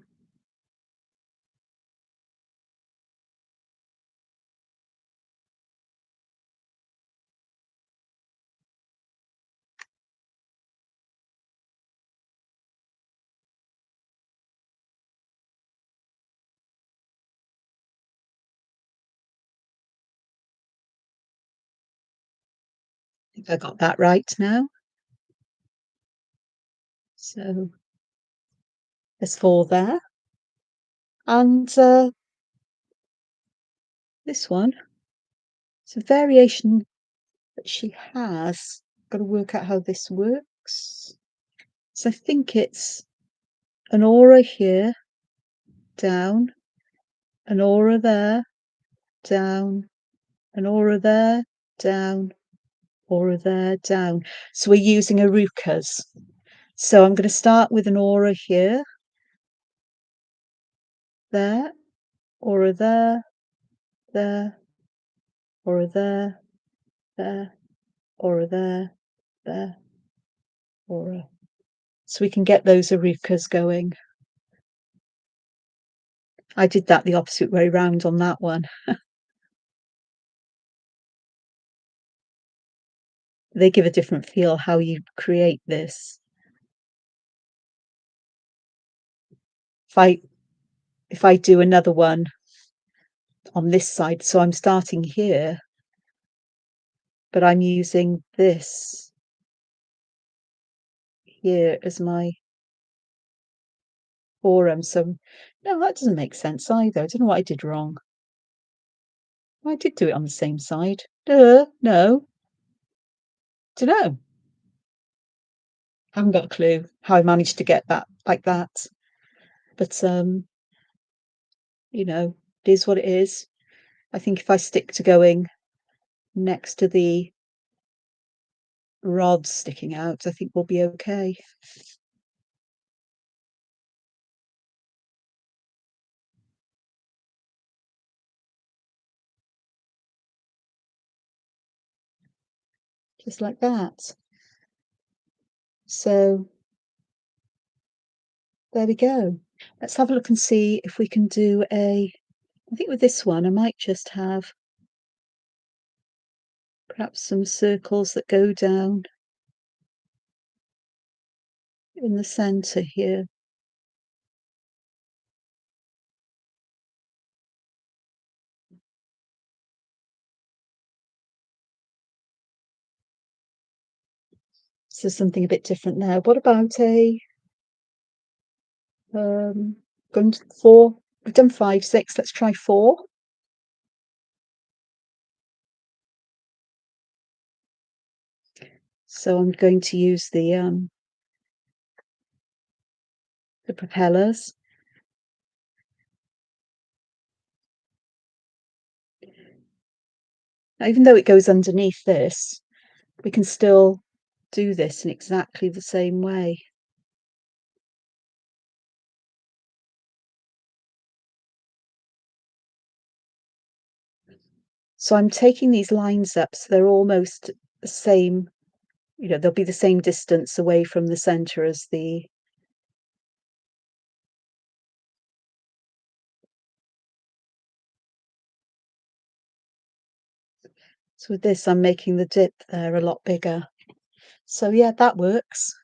I think I got that right now. So there's 4 there. And this one, it's a variation that she has. Got to work out how this works. So I think it's an aura here, down, an aura there, down, an aura there, down, aura there, down. So we're using arucas. So I'm going to start with an aura here, there, aura there, there, aura there, there, aura there, aura. So we can get those arucas going. I did that the opposite way round on that one. They give a different feel how you create this. If I do another one on this side, so I'm starting here, but I'm using this here as my forum. So no, that doesn't make sense either. I don't know what I did wrong. I did do it on the same side. No. Don't know. I haven't got a clue how I managed to get that like that. But you know, it is what it is. I think if I stick to going next to the rods sticking out, I think we'll be okay. Just like that. So there we go. Let's have a look and see if we can do I think with this one, I might just have perhaps some circles that go down in the center here. So something a bit different there. What about going to 4? We've done 5, 6. Let's try 4. So I'm going to use the propellers. Now, even though it goes underneath this, we can still do this in exactly the same way. So I'm taking these lines up so they're almost the same, they'll be the same distance away from the center as the so with this I'm making the dip there a lot bigger. So yeah, that works.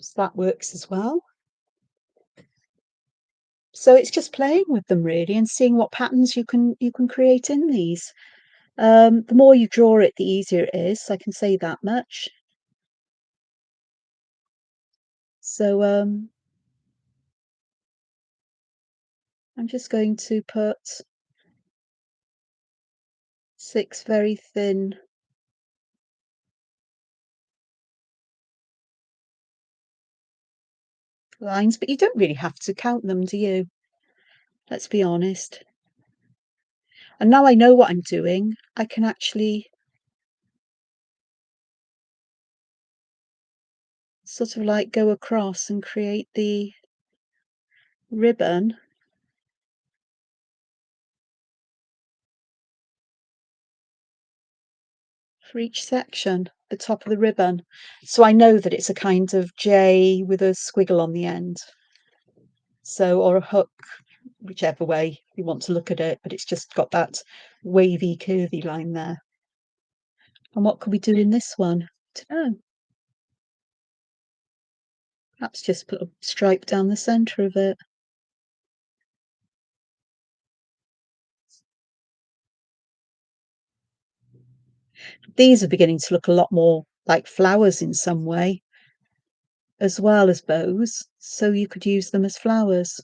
So that works as well. So it's just playing with them really and seeing what patterns you can create in these. The more you draw it, the easier it is. I can say that much. So I'm just going to put 6 very thin lines, but you don't really have to count them, do you? Let's be honest. And now I know what I'm doing, I can actually sort of like go across and create the ribbon for each section, the top of the ribbon. So I know that it's a kind of J with a squiggle on the end. So, or a hook, whichever way you want to look at it, but it's just got that wavy, curvy line there. And what could we do in this one? I don't know. Perhaps just put a stripe down the centre of it. These are beginning to look a lot more like flowers in some way, as well as bows, so you could use them as flowers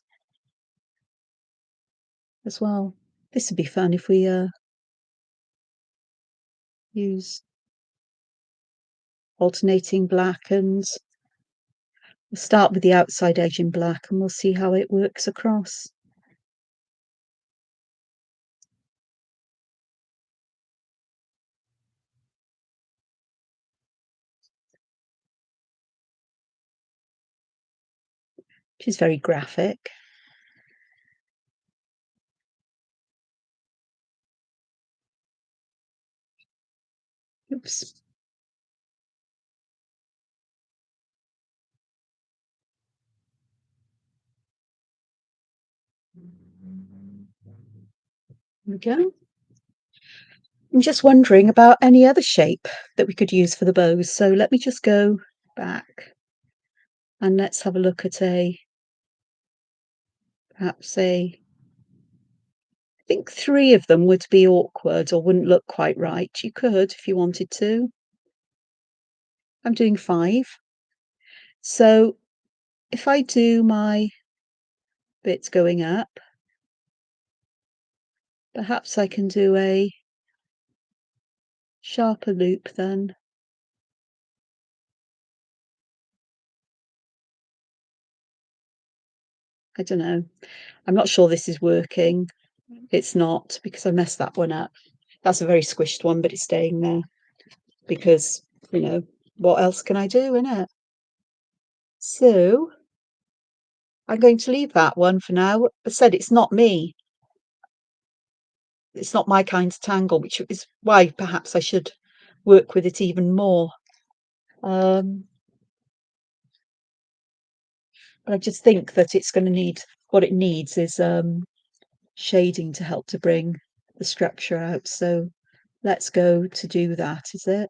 as well. This would be fun if we use alternating black, and we'll start with the outside edge in black and we'll see how it works across. Which is very graphic. Oops. There we go. I'm just wondering about any other shape that we could use for the bows. So let me just go back and let's have a look at perhaps I think 3 of them would be awkward or wouldn't look quite right. You could if you wanted to. I'm doing 5. So if I do my bits going up, perhaps I can do a sharper loop then. I don't know. I'm not sure this is working. It's not, because I messed that one up. That's a very squished one, but it's staying there because, what else can I do in it? So I'm going to leave that one for now. I said it's not me. It's not my kind of tangle, which is why perhaps I should work with it even more. But I just think that it's going to need, what it needs is shading to help to bring the structure out. So let's go to do that, is it?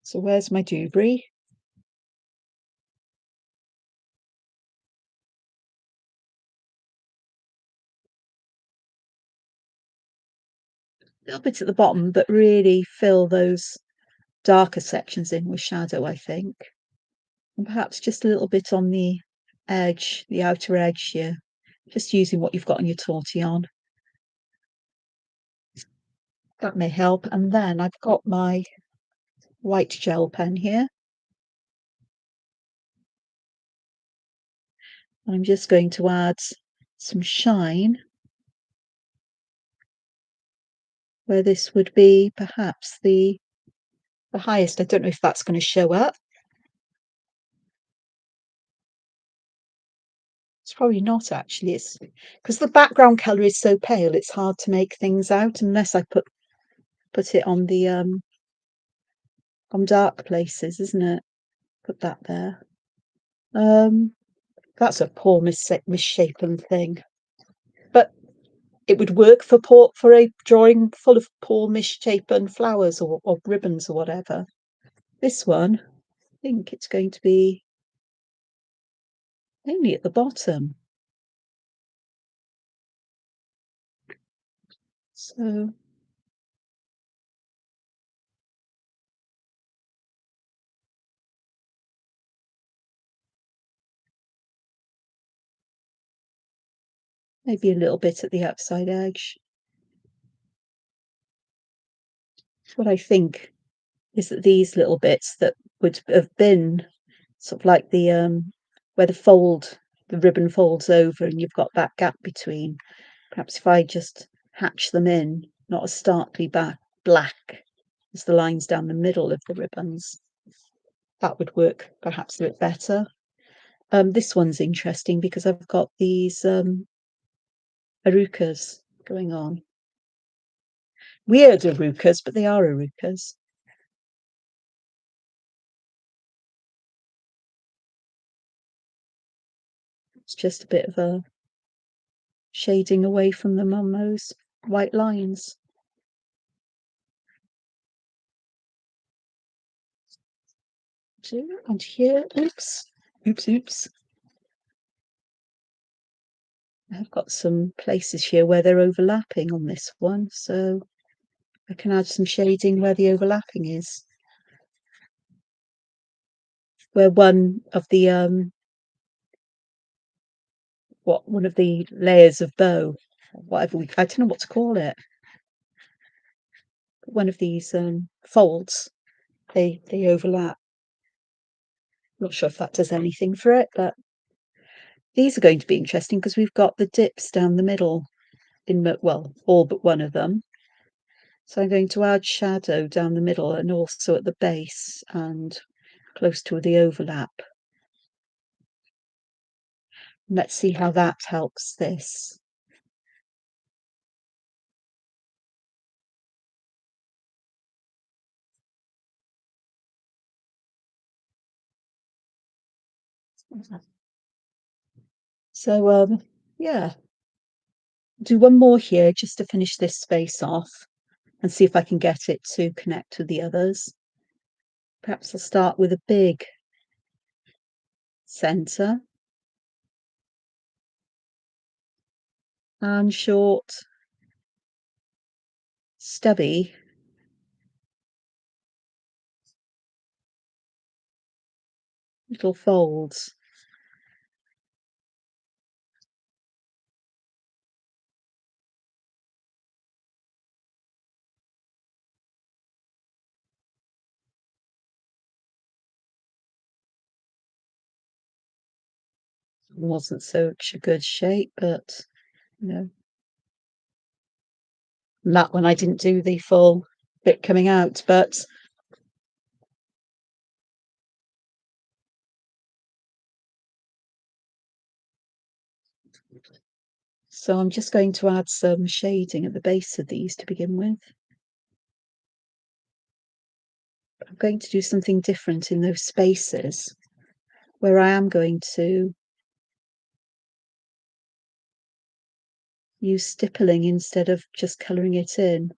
So where's my dewberry? A little bit at the bottom, but really fill those darker sections in with shadow, I think. And perhaps just a little bit on the edge, the outer edge here, just using what you've got on your tortillon. That may help. And then I've got my white gel pen here. I'm just going to add some shine where this would be perhaps the highest. I don't know if that's going to show up. It's probably not actually. It's because the background color is so pale, it's hard to make things out unless I put it on the on dark places, isn't it? Put that there. That's a poor misshapen thing, but it would work for a drawing full of poor misshapen flowers or ribbons or whatever. This one, I think it's going to be only at the bottom. So maybe a little bit at the outside edge. What I think is that these little bits that would have been sort of like the where the ribbon folds over and you've got that gap between. Perhaps if I just hatch them in, not as starkly black as the lines down the middle of the ribbons, that would work perhaps a bit better. This one's interesting because I've got these arucas going on. Weird arucas, but they are arucas. It's just a bit of a shading away from them on those white lines. And here, oops. I've got some places here where they're overlapping on this one, so I can add some shading where the overlapping is. Where one of the one of the layers of bow, whatever I don't know what to call it. One of these folds, they overlap. Not sure if that does anything for it, but these are going to be interesting because we've got the dips down the middle well, all but one of them. So I'm going to add shadow down the middle and also at the base and close to the overlap. Let's see how that helps this. So yeah, do one more here just to finish this space off and see if I can get it to connect to the others. Perhaps I'll start with a big center and short, stubby little folds. Wasn't such a good shape, but you know, that one I didn't do the full bit coming out, but so I'm just going to add some shading at the base of these to begin with. I'm going to do something different in those spaces where I am going to use stippling instead of just colouring it in.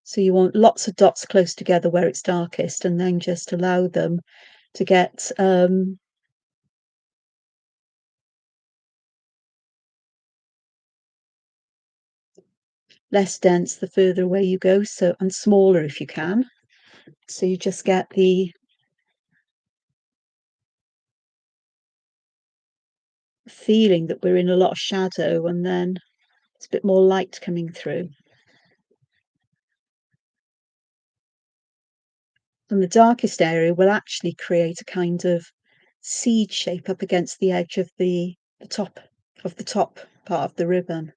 So you want lots of dots close together where it's darkest and then just allow them to get less dense the further away you go, so and smaller if you can. So you just get the feeling that we're in a lot of shadow and then it's a bit more light coming through. And the darkest area will actually create a kind of seed shape up against the edge of the top part of the ribbon.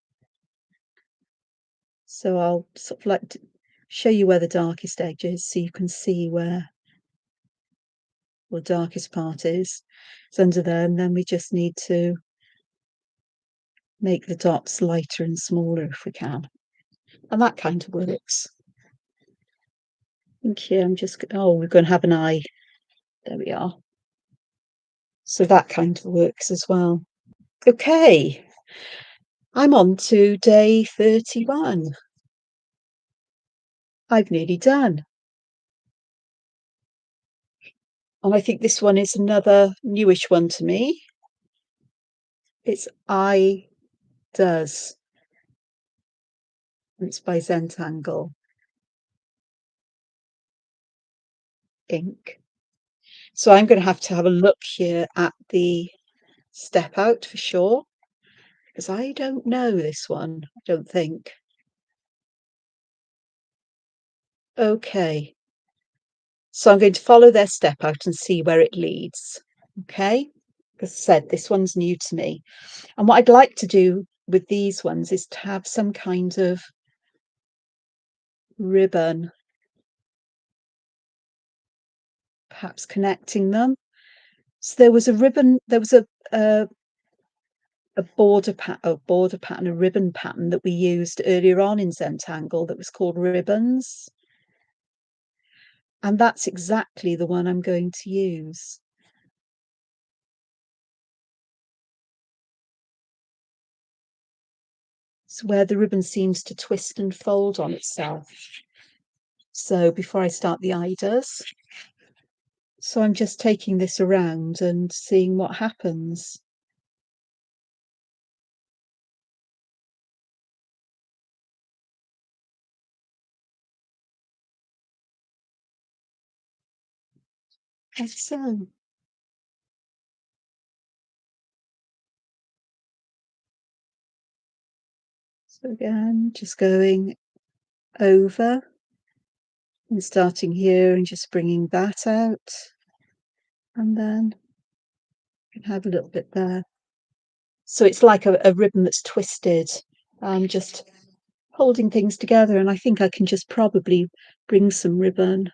So I'll sort of like to show you where the darkest edge is so you can see where the darkest part is. It's under there, and then we just need to make the dots lighter and smaller if we can. And that kind of works. I think here I'm just, oh, we're going to have an eye. There we are. So that kind of works as well. Okay, I'm on to day 31. I've nearly done. And I think this one is another newish one to me. It's I Does. It's by Zentangle ink. So I'm going to have a look here at the step out for sure. because I don't know this one, I don't think. Okay, so I'm going to follow their step out and see where it leads. Okay, as I said, this one's new to me. And what I'd like to do with these ones is to have some kind of ribbon, perhaps connecting them. So there was a ribbon, there was a border pattern, a ribbon pattern that we used earlier on in Zentangle that was called ribbons. And that's exactly the one I'm going to use. It's where the ribbon seems to twist and fold on itself. So before I start the eiders, so I'm just taking this around and seeing what happens. Like so. So again, just going over and starting here and just bringing that out. And then you can have a little bit there. So it's like a ribbon that's twisted. I'm just holding things together, and I think I can just probably bring some ribbon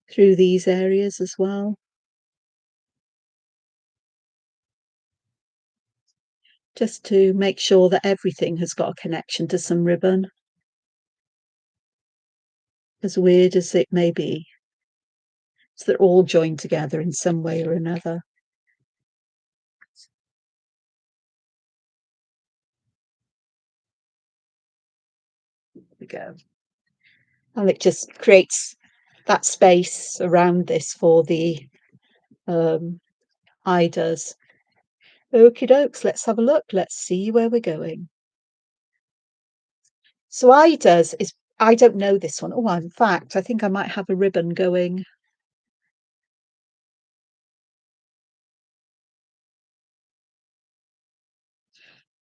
through these areas as well. Just to make sure that everything has got a connection to some ribbon, as weird as it may be. So they're all joined together in some way or another. There we go. And it just creates that space around this for the eiders. Okie dokes, let's have a look. Let's see where we're going. So eiders is, I don't know this one. Oh, in fact, I think I might have a ribbon going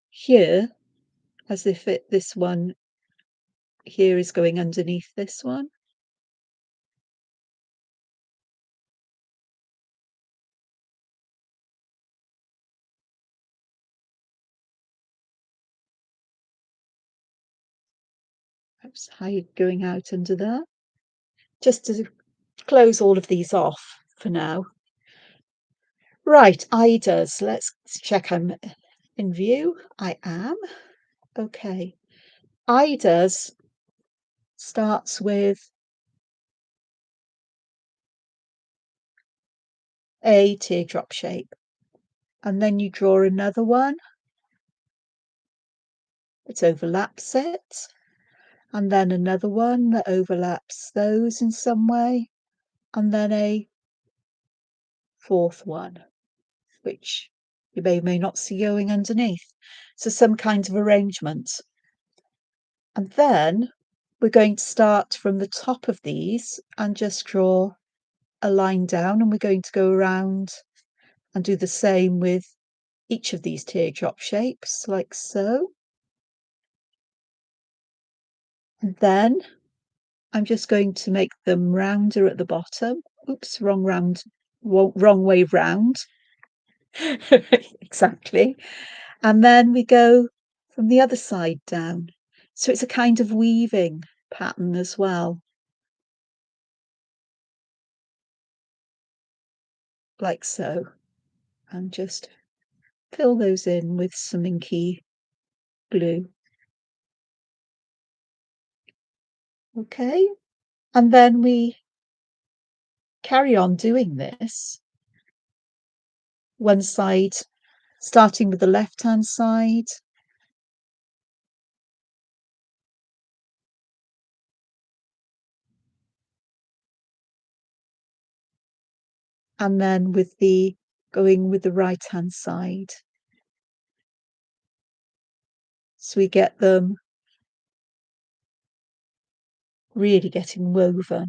here, as if this one here is going underneath this one. Perhaps hide going out under there. Just to close all of these off for now. Right, eiders. Let's check I'm in view. I am. Okay. Eiders starts with a teardrop shape, and then you draw another one that overlaps it, and then another one that overlaps those in some way, and then a fourth one, which you may not see going underneath. So some kind of arrangement. And then we're going to start from the top of these and just draw a line down, and we're going to go around and do the same with each of these teardrop shapes, like so. And then I'm just going to make them rounder at the bottom. Oops, wrong way round. Exactly. And then we go from the other side down. So it's a kind of weaving pattern as well. Like so. And just fill those in with some inky glue. Okay. And then we carry on doing this. One side, starting with the left-hand side. And then with the going with the right-hand side. So we get them really getting woven.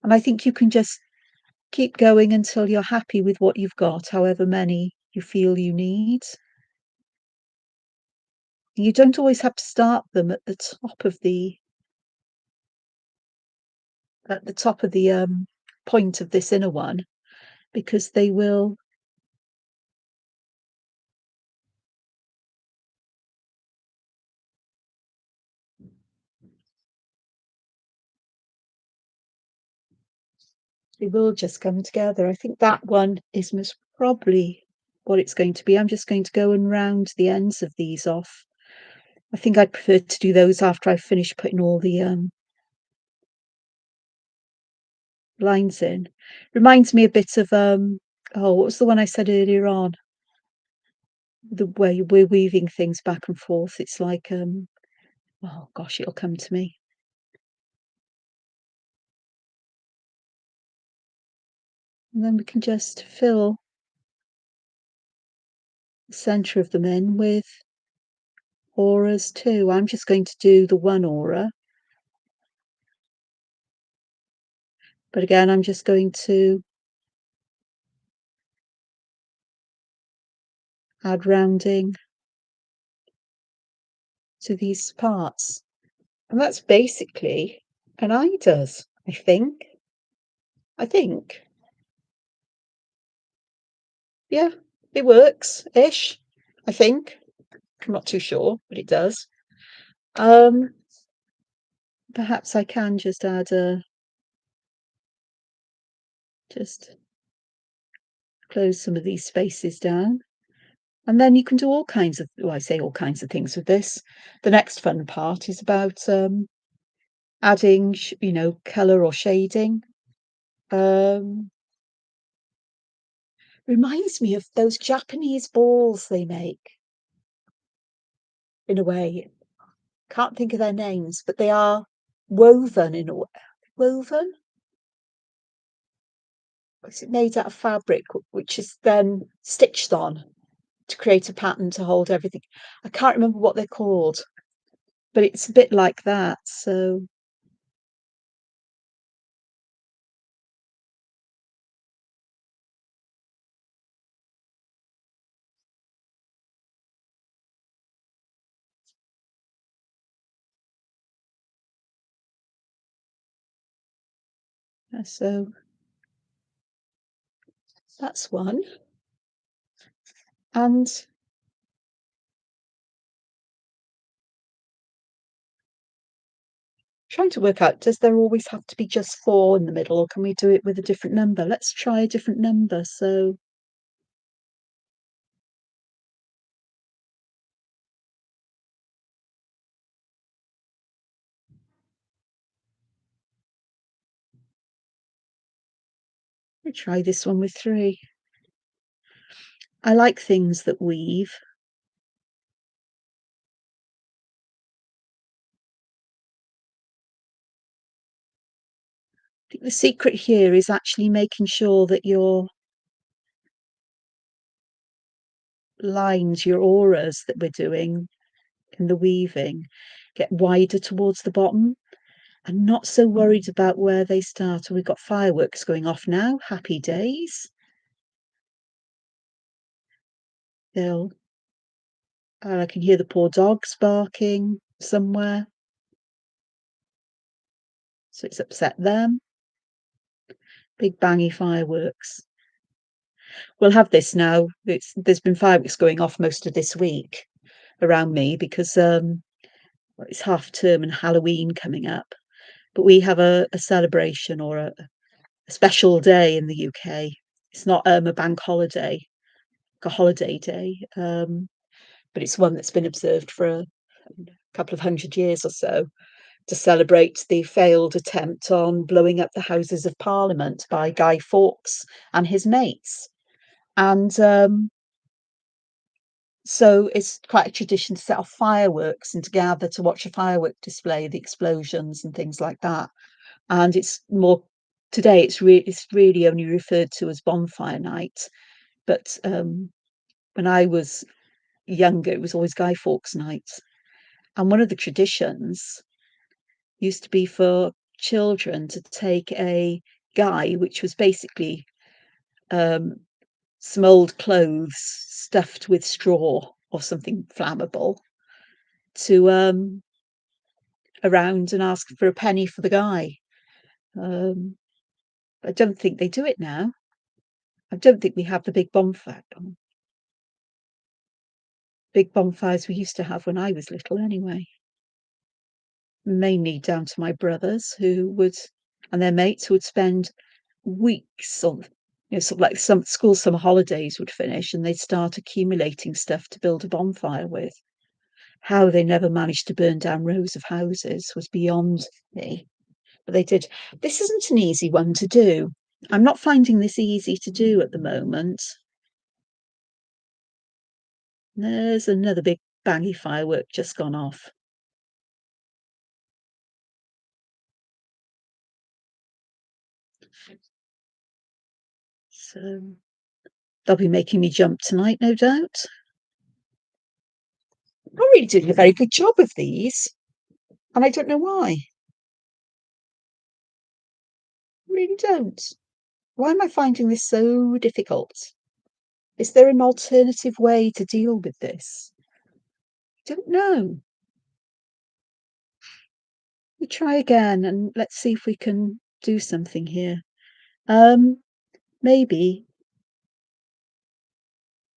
And I think you can just keep going until you're happy with what you've got, however many you feel you need. You don't always have to start them at the top of the point of this inner one, because they will just come together. I think that one is most probably what it's going to be. I'm just going to go and round the ends of these off. I think I'd prefer to do those after I've finished putting all the lines in. Reminds me a bit of oh, what was the one I said earlier on? The way we're weaving things back and forth. It's like oh gosh, it'll come to me. And then we can just fill the center of them in with auras too. I'm just going to do the one aura, but again, I'm just going to add rounding to these parts. And that's basically an eye does, I think. I think. Yeah, it works-ish, I think. I'm not too sure, but it does. Um, Perhaps I can just add just close some of these spaces down. And then you can do all kinds of, well, I say all kinds of things with this. The next fun part is about adding, color or shading. Um, Reminds me of those Japanese balls they make, in a way. Can't think of their names, but they are woven in a way. Woven? Is it made out of fabric, which is then stitched on to create a pattern to hold everything? I can't remember what they're called, but it's a bit like that. So, so that's one. And trying to work out, does there always have to be just four in the middle, or can we do it with a different number? Let's try a different number. So we try this one with three. I like things that weave. I think the secret here is actually making sure that your lines, your auras that we're doing in the weaving, get wider towards the bottom. I'm not so worried about where they start. We've got fireworks going off now. Happy days. They'll, I can hear the poor dogs barking somewhere. So it's upset them. Big bangy fireworks. We'll have this now. There's been fireworks going off most of this week around me because it's half term and Halloween coming up. But we have a celebration or a special day in the UK. It's not a bank holiday, like a holiday day, but it's one that's been observed for a couple of hundred years or so to celebrate the failed attempt on blowing up the Houses of Parliament by Guy Fawkes and his mates. And so it's quite a tradition to set off fireworks and to gather to watch a firework display, the explosions and things like that. And it's more today. It's really only referred to as bonfire night. But when I was younger, it was always Guy Fawkes night. And one of the traditions used to be for children to take a guy, which was basically um, some old clothes stuffed with straw or something flammable, to around and ask for a penny for the guy. Um, I don't think they do it now. I don't think we have the big bonfires we used to have when I was little, anyway. Mainly down to my brothers who would, and their mates who would spend weeks on, sort of like some school summer holidays would finish and they'd start accumulating stuff to build a bonfire with. How they never managed to burn down rows of houses was beyond me. But they did. This isn't an easy one to do. I'm not finding this easy to do at the moment. There's another big bangy firework just gone off. So they'll be making me jump tonight, no doubt. I'm not really doing a very good job of these, and I don't know why. I really don't. Why am I finding this so difficult? Is there an alternative way to deal with this? I don't know. We try again and let's see if we can do something here. Maybe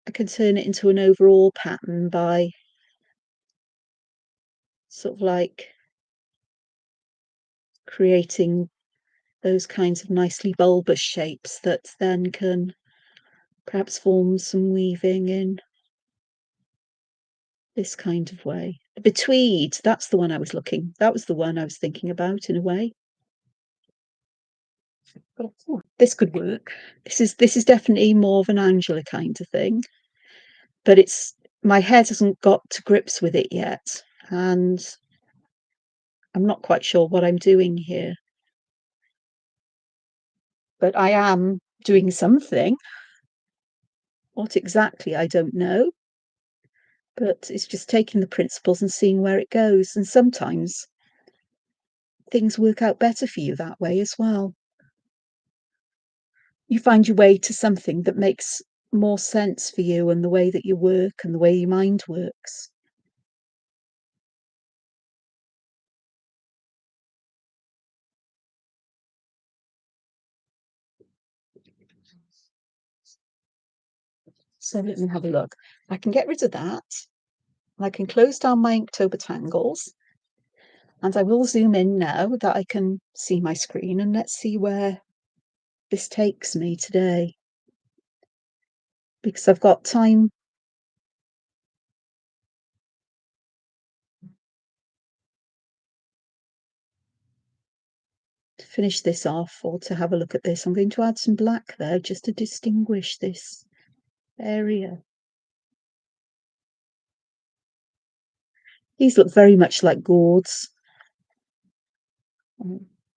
I can turn it into an overall pattern by sort of like creating those kinds of nicely bulbous shapes that then can perhaps form some weaving in this kind of way. The tweed, that's the one I was that was the one I was thinking about in a way. But this could work. This is definitely more of an Angela kind of thing, but it's my head hasn't got to grips with it yet, and I'm not quite sure what I'm doing here. But I am doing something. What exactly, I don't know. But it's just taking the principles and seeing where it goes. And sometimes things work out better for you that way as well. You find your way to something that makes more sense for you and the way that you work and the way your mind works. So let me have a look. I can get rid of that. I can close down my Inktober Tangles. And I will zoom in now that I can see my screen, and let's see where this takes me today. Because I've got time to finish this off or to have a look at this. I'm going to add some black there just to distinguish this area. These look very much like gourds,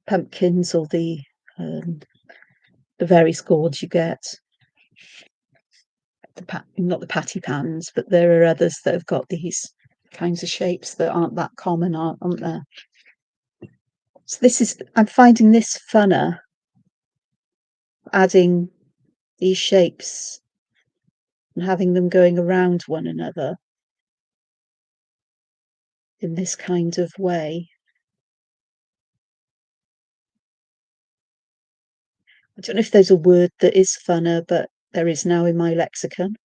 pumpkins, or the various gourds you get. Not the patty pans, but there are others that have got these kinds of shapes that aren't that common, aren't there? So I'm finding this funner, adding these shapes and having them going around one another in this kind of way. I don't know if there's a word that is funner, but there is now in my lexicon.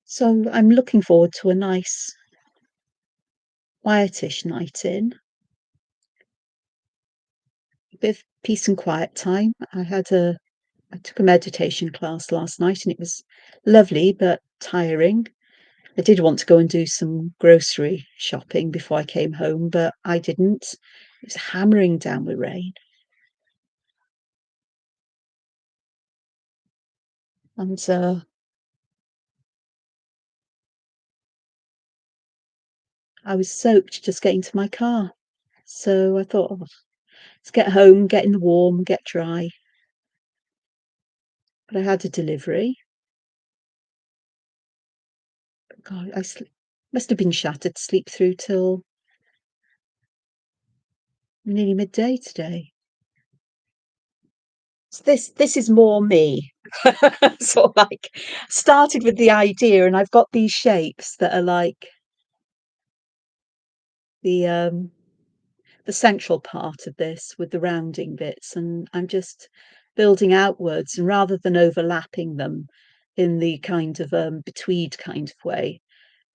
So I'm looking forward to a nice, quietish night in. A bit of peace and quiet time. I took a meditation class last night and it was lovely but tiring. I did want to go and do some grocery shopping before I came home, but I didn't. It was hammering down with rain. And I was soaked just getting to my car. So I thought, oh, let's get home, get in the warm, get dry. But I had a delivery. God, must have been shattered to sleep through till nearly midday today. So this is more me. Sort of like started with the idea, and I've got these shapes that are like the um the central part of this with the rounding bits, and I'm just building outwards, and rather than overlapping them in the kind of betweed kind of way,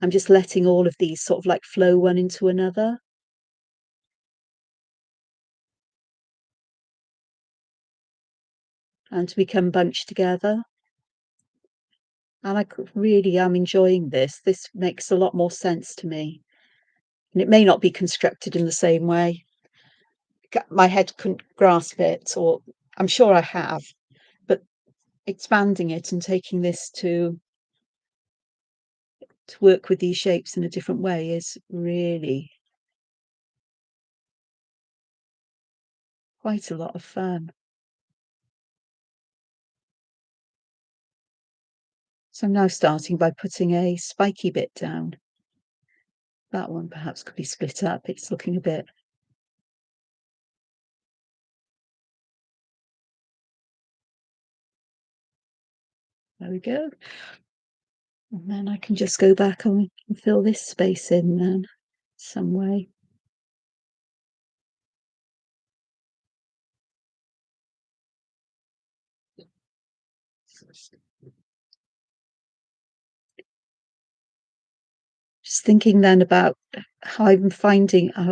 I'm just letting all of these sort of like flow one into another and to become bunched together. And really am enjoying this. This makes a lot more sense to me. And it may not be constructed in the same way. My head couldn't grasp it, or I'm sure I have, but expanding it and taking this to work with these shapes in a different way is really quite a lot of fun. So I'm now starting by putting a spiky bit down. That one perhaps could be split up. It's looking a bit. There we go. And then I can just go back and fill this space in then some way. Just thinking then about how I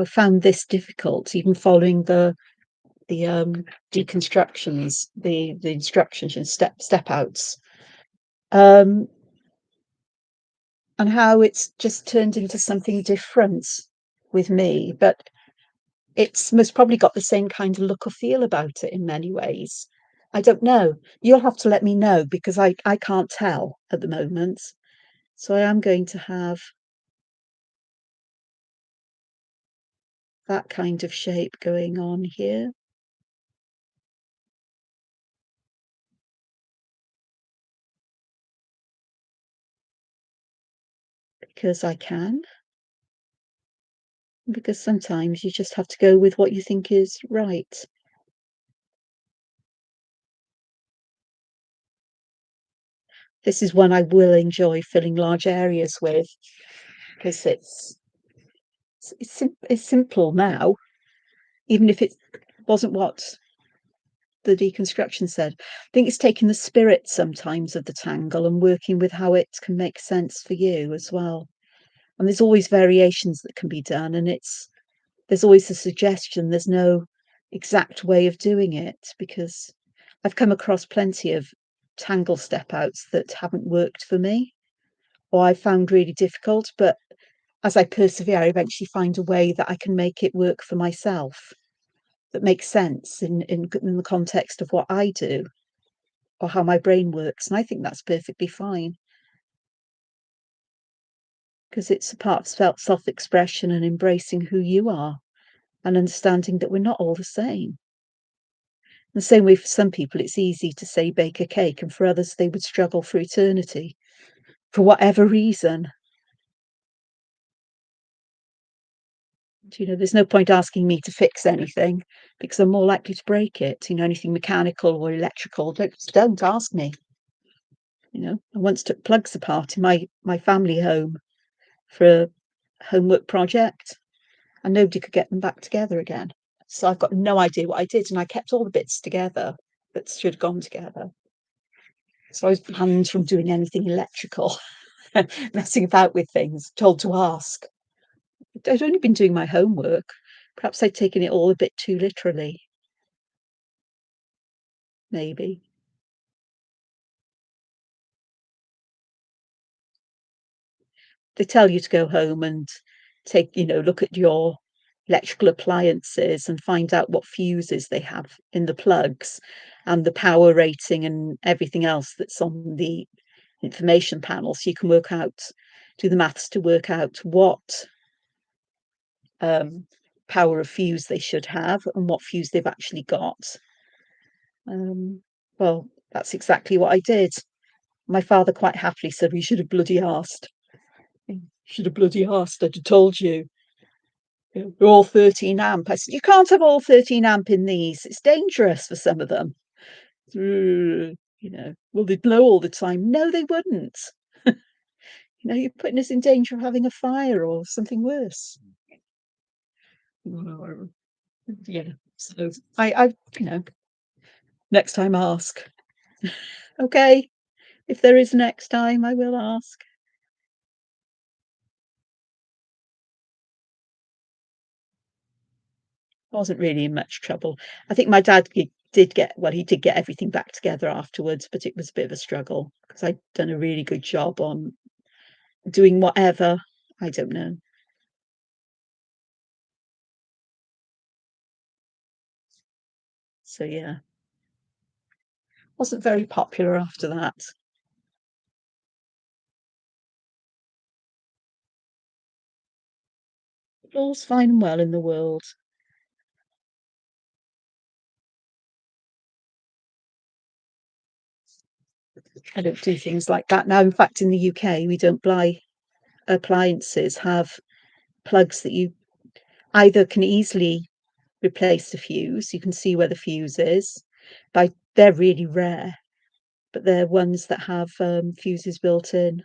found this difficult, even following the deconstructions, the instructions and step outs, um, and how it's just turned into something different with me. But it's most probably got the same kind of look or feel about it in many ways. I don't know. You'll have to let me know because I can't tell at the moment. So I am going to have that kind of shape going on here because I can, because sometimes you just have to go with what you think is right. This is one I will enjoy filling large areas with because it's simple now, even if it wasn't what the deconstruction said. I think it's taking the spirit sometimes of the tangle and working with how it can make sense for you as well. And there's always variations that can be done, and there's always a suggestion. There's no exact way of doing it because I've come across plenty of tangle step outs that haven't worked for me or I found really difficult. But as I persevere, I eventually find a way that I can make it work for myself that makes sense in the context of what I do or how my brain works. And I think that's perfectly fine because it's a part of self-expression and embracing who you are and understanding that we're not all the same. The same way for some people, it's easy to say bake a cake, and for others, they would struggle for eternity for whatever reason. There's no point asking me to fix anything because I'm more likely to break it. Anything mechanical or electrical, don't ask me. I once took plugs apart in my family home for a homework project, and nobody could get them back together again. So I've got no idea what I did, and I kept all the bits together that should have gone together. So I was banned from doing anything electrical, messing about with things, told to ask. I'd only been doing my homework. Perhaps I'd taken it all a bit too literally, maybe. They tell you to go home and look at your electrical appliances and find out what fuses they have in the plugs and the power rating and everything else that's on the information panel so you can do the maths to work out what power of fuse they should have and what fuse they've actually got. Well, that's exactly what I did. My father quite happily said, "We should have bloody asked. Should have bloody asked. I'd have told you. They're all 13 amp." I said, "You can't have all 13 amp in these. It's dangerous for some of them." Well, they'd blow all the time. No, they wouldn't. You're putting us in danger of having a fire or something worse. Yeah. So next time ask. Okay. If there is next time, I will ask. I wasn't really in much trouble. I think my dad did get, well, he did get everything back together afterwards, but it was a bit of a struggle because I'd done a really good job on doing whatever. I don't know. So yeah, wasn't very popular after that. All's fine and well in the world. I don't do things like that now. In fact, in the UK, we don't buy appliances have plugs that you either can easily replace the fuse, you can see where the fuse is. They're really rare, but they're ones that have fuses built in.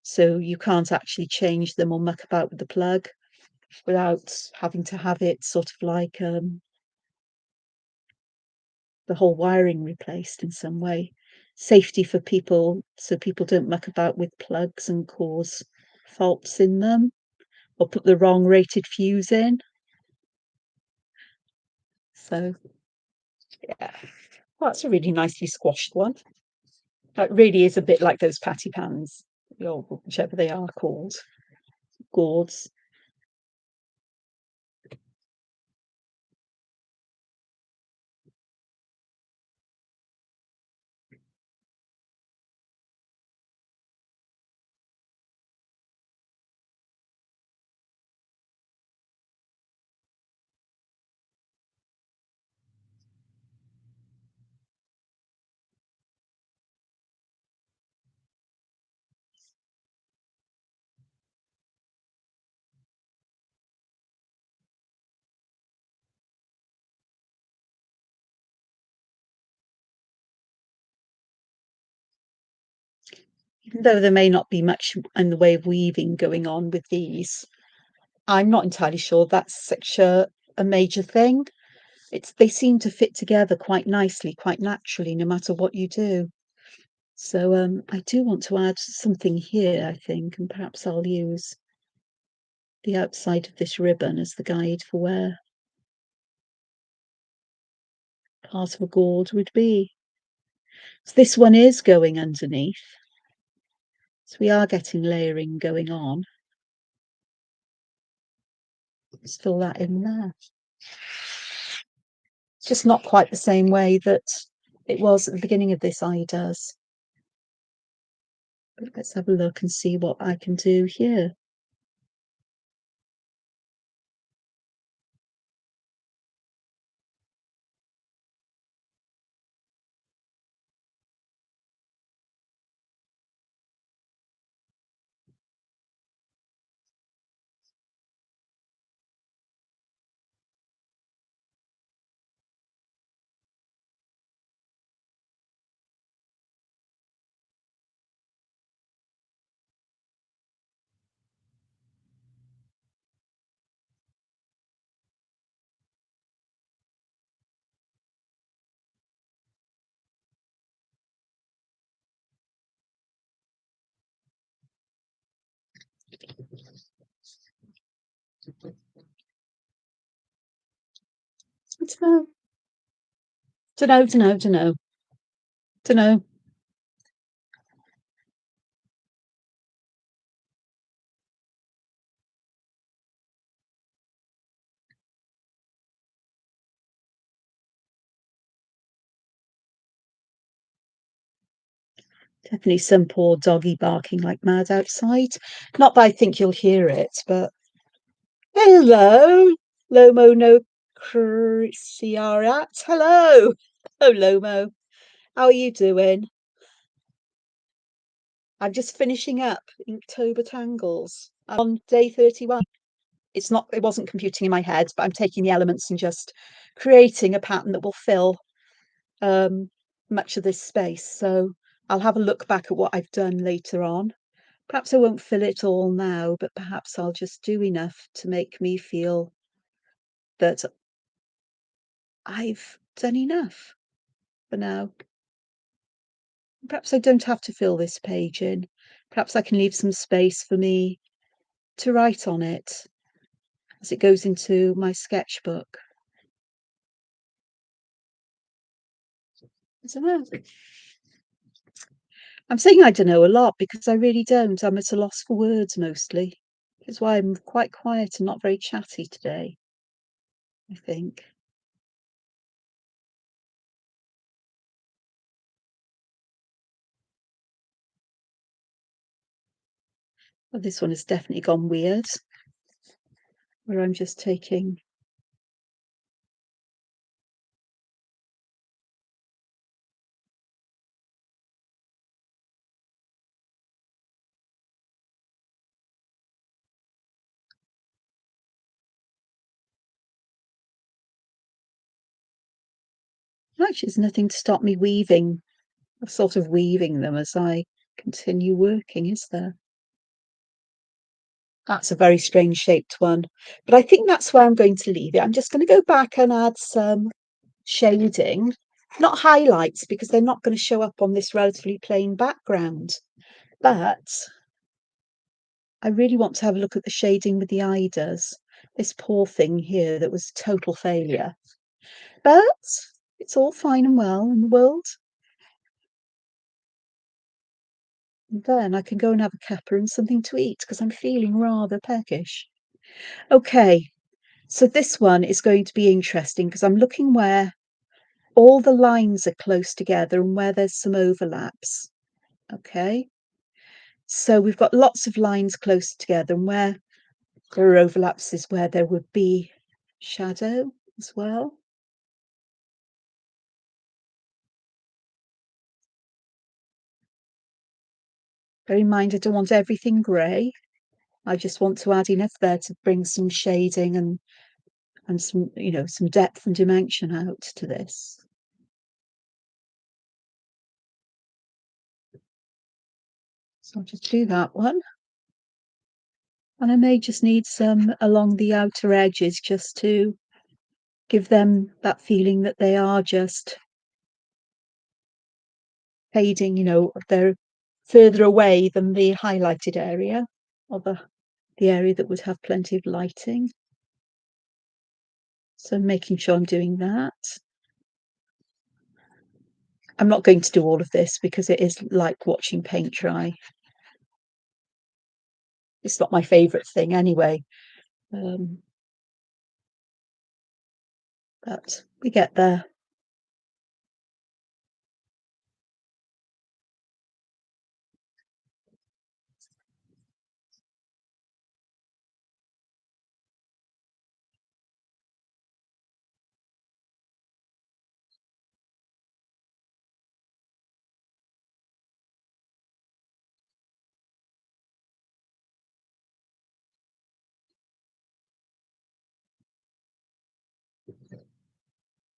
So you can't actually change them or muck about with the plug without having to have it sort of like the whole wiring replaced in some way. Safety for people, so people don't muck about with plugs and cause faults in them or put the wrong rated fuse in. So yeah, well, that's a really nicely squashed one. That really is a bit like those patty pans, or whichever they are called, gourds. Even though there may not be much in the way of weaving going on with these, I'm not entirely sure that's such a major thing. They seem to fit together quite nicely, quite naturally, no matter what you do. So I do want to add something here, I think, and perhaps I'll use the outside of this ribbon as the guide for where part of a gourd would be. So this one is going underneath. So we are getting layering going on. Just fill that in there. It's just not quite the same way that it was at the beginning of this eye does. But let's have a look and see what I can do here. I don't know. Don't know. Definitely some poor doggy barking like mad outside. Not that I think you'll hear it, but Hello, Lomo no Criciarat. Hello. Oh, Lomo. How are you doing? I'm just finishing up Inktober Tangles. I'm on day 31. It wasn't computing in my head, but I'm taking the elements and just creating a pattern that will fill um, much of this space. So I'll have a look back at what I've done later on. Perhaps I won't fill it all now, but perhaps I'll just do enough to make me feel that I've done enough for now. Perhaps I don't have to fill this page in. Perhaps I can leave some space for me to write on it as it goes into my sketchbook. I don't know. I'm saying I don't know a lot because I really don't. I'm at a loss for words mostly. That's why I'm quite quiet and not very chatty today, I think. Well, this one has definitely gone weird, where I'm just taking. Actually, there's nothing to stop me weaving, sort of weaving them as I continue working, is there? That's a very strange shaped one, but I think that's where I'm going to leave it. I'm just going to go back and add some shading, not highlights because they're not going to show up on this relatively plain background. But I really want to have a look at the shading with the Idas. This poor thing here that was total failure. But it's all fine and well in the world. And then I can go and have a cuppa and something to eat because I'm feeling rather peckish. Okay, so this one is going to be interesting because I'm looking where all the lines are close together and where there's some overlaps. Okay, so we've got lots of lines close together, and where there are overlaps is where there would be shadow as well. Bear in mind, I don't want everything grey. I just want to add enough there to bring some shading and some, some depth and dimension out to this. So I'll just do that one. And I may just need some along the outer edges just to give them that feeling that they are just fading, they're further away than the highlighted area or the area that would have plenty of lighting. So making sure I'm doing that. I'm not going to do all of this because it is like watching paint dry. It's not my favourite thing anyway. But we get there.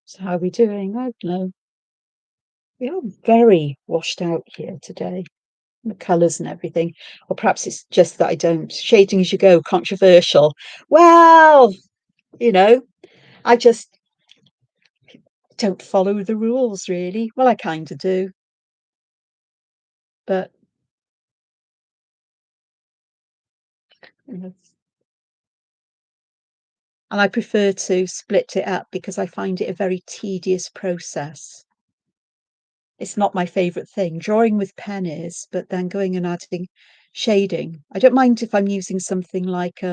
So how are we doing? I don't know. We are very washed out here today. The colours and everything. Or perhaps it's just that I don't. Shading as you go, controversial. Well, I just don't follow the rules really. Well, I kind of do, but you know, and I prefer to split it up because I find it a very tedious process. It's not my favourite thing. Drawing with pen is, but then going and adding shading. I don't mind if I'm using something like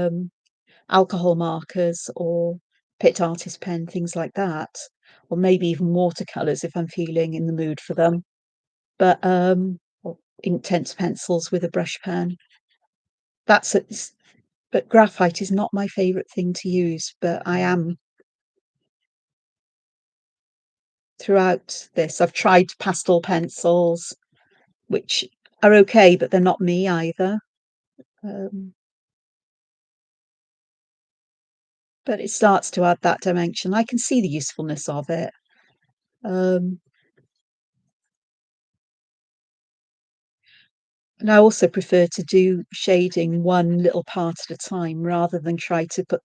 alcohol markers or Pitt artist pen, things like that, or maybe even watercolours if I'm feeling in the mood for them. But or Inktense pencils with a brush pen. That's it. But graphite is not my favourite thing to use, but I am throughout this. I've tried pastel pencils, which are okay, but they're not me either. But it starts to add that dimension. I can see the usefulness of it. And I also prefer to do shading one little part at a time rather than try to put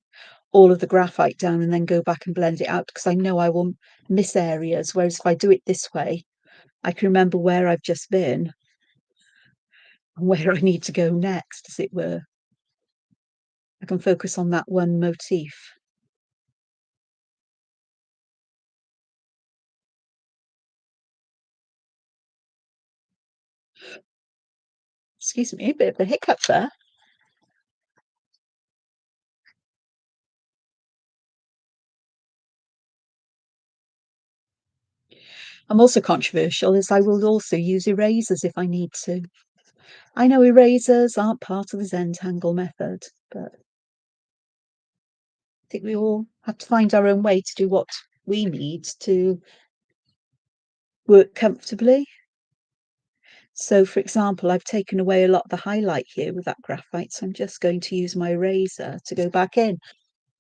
all of the graphite down and then go back and blend it out, because I know I will miss areas. Whereas if I do it this way, I can remember where I've just been and where I need to go next, as it were. I can focus on that one motif. Excuse me, a bit of a hiccup there. I'm also controversial, as I will also use erasers if I need to. I know erasers aren't part of the Zentangle method, but I think we all have to find our own way to do what we need to work comfortably. So, for example, I've taken away a lot of the highlight here with that graphite, so I'm just going to use my eraser to go back in,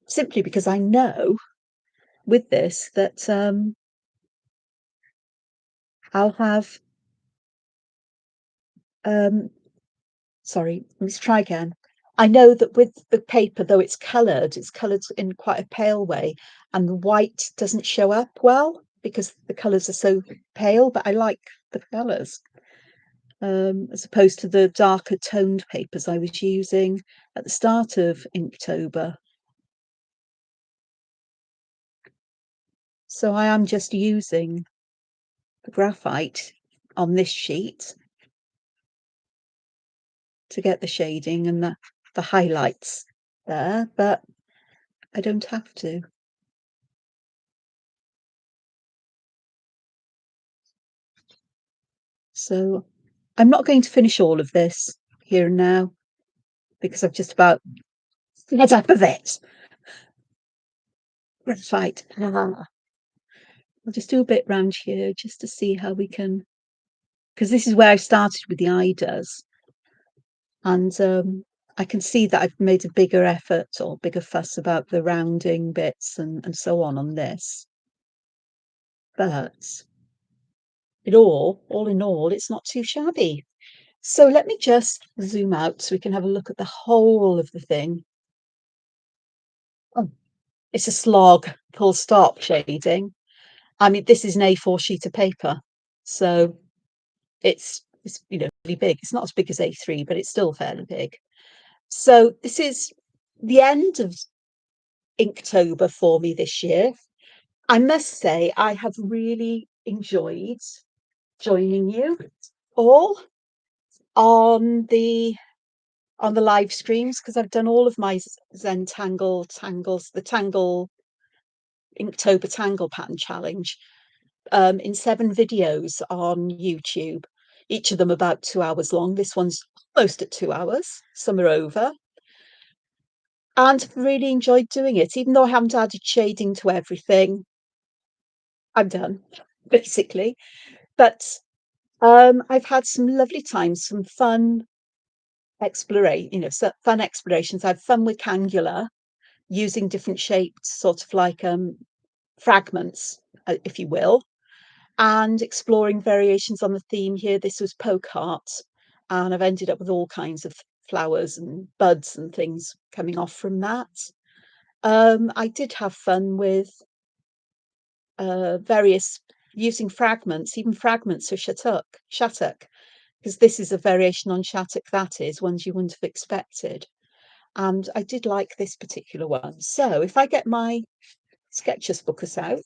simply because I know with this that I'll have sorry, let's try again. I know that with the paper, though it's coloured in quite a pale way, and the white doesn't show up well because the colours are so pale, but I like the colours. As opposed to the darker toned papers I was using at the start of Inktober. So I am just using the graphite on this sheet to get the shading and the highlights there, but I don't have to. So I'm not going to finish all of this here and now because I've just about fed up of it. Graphite. I'll just do a bit round here just to see how we can, because this is where I started with the Idas, and I can see that I've made a bigger effort or bigger fuss about the rounding bits and so on this. But all in all, it's not too shabby. So let me just zoom out so we can have a look at the whole of the thing. Oh, it's a slog, full stop shading. I mean, this is an A4 sheet of paper, so it's really big. It's not as big as A3, but it's still fairly big. So this is the end of Inktober for me this year. I must say I have really enjoyed joining you all on the live streams, because I've done all of my Tangles, the Tangle Inktober Tangle Pattern Challenge in 7 videos on YouTube, each of them about 2 hours long. This one's almost at 2 hours, some are over. And I've really enjoyed doing it, even though I haven't added shading to everything. I'm done, basically. But I've had some lovely times, some fun fun explorations. I've fun with Cangula, using different shapes, sort of like fragments, if you will, and exploring variations on the theme here. This was poke hearts, and I've ended up with all kinds of flowers and buds and things coming off from that. I did have fun with various using fragments, even fragments of shattuck, because this is a variation on shattuck, that is, ones you wouldn't have expected. And I did like this particular one. So if I get my Sketches book us out,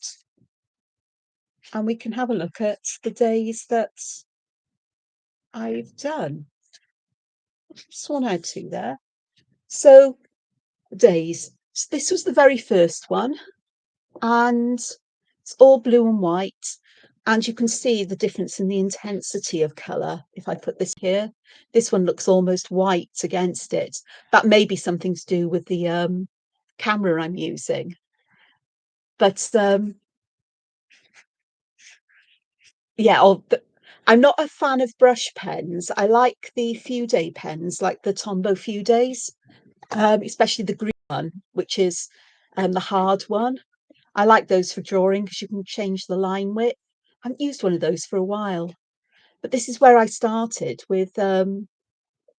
and we can have a look at the days that I've done. Just one out two there. So days. So this was the very first one, and it's all blue and white. And you can see the difference in the intensity of colour. If I put this here, this one looks almost white against it. That may be something to do with the camera I'm using. But yeah, I'm not a fan of brush pens. I like the Fude pens, like the Tombow Fudes, especially the green one, which is the hard one. I like those for drawing because you can change the line width. I haven't used one of those for a while, but this is where I started with.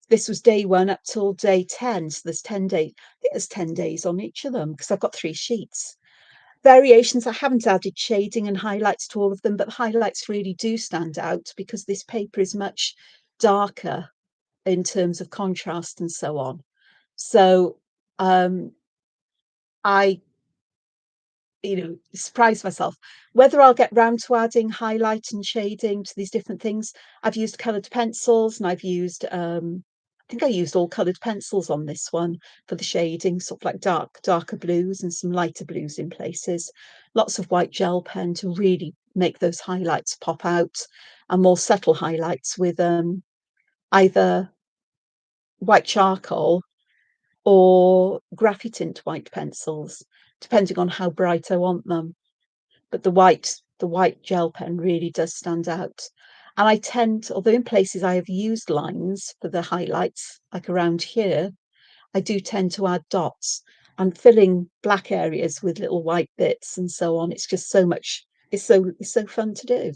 This was day 1 up till day 10, so there's 10 days. I think there's 10 days on each of them because I've got 3 sheets. Variations, I haven't added shading and highlights to all of them, but the highlights really do stand out because this paper is much darker in terms of contrast and so on. So I surprise myself whether I'll get round to adding highlight and shading to these different things. I've used coloured pencils, and I've used I think I used all coloured pencils on this one for the shading, sort of like darker blues and some lighter blues in places. Lots of white gel pen to really make those highlights pop out, and more subtle highlights with either white charcoal or graphitint white pencils, depending on how bright I want them. But the white gel pen really does stand out. And I tend, although in places I have used lines for the highlights, like around here, I do tend to add dots and filling black areas with little white bits and so on. It's just so much, it's so fun to do.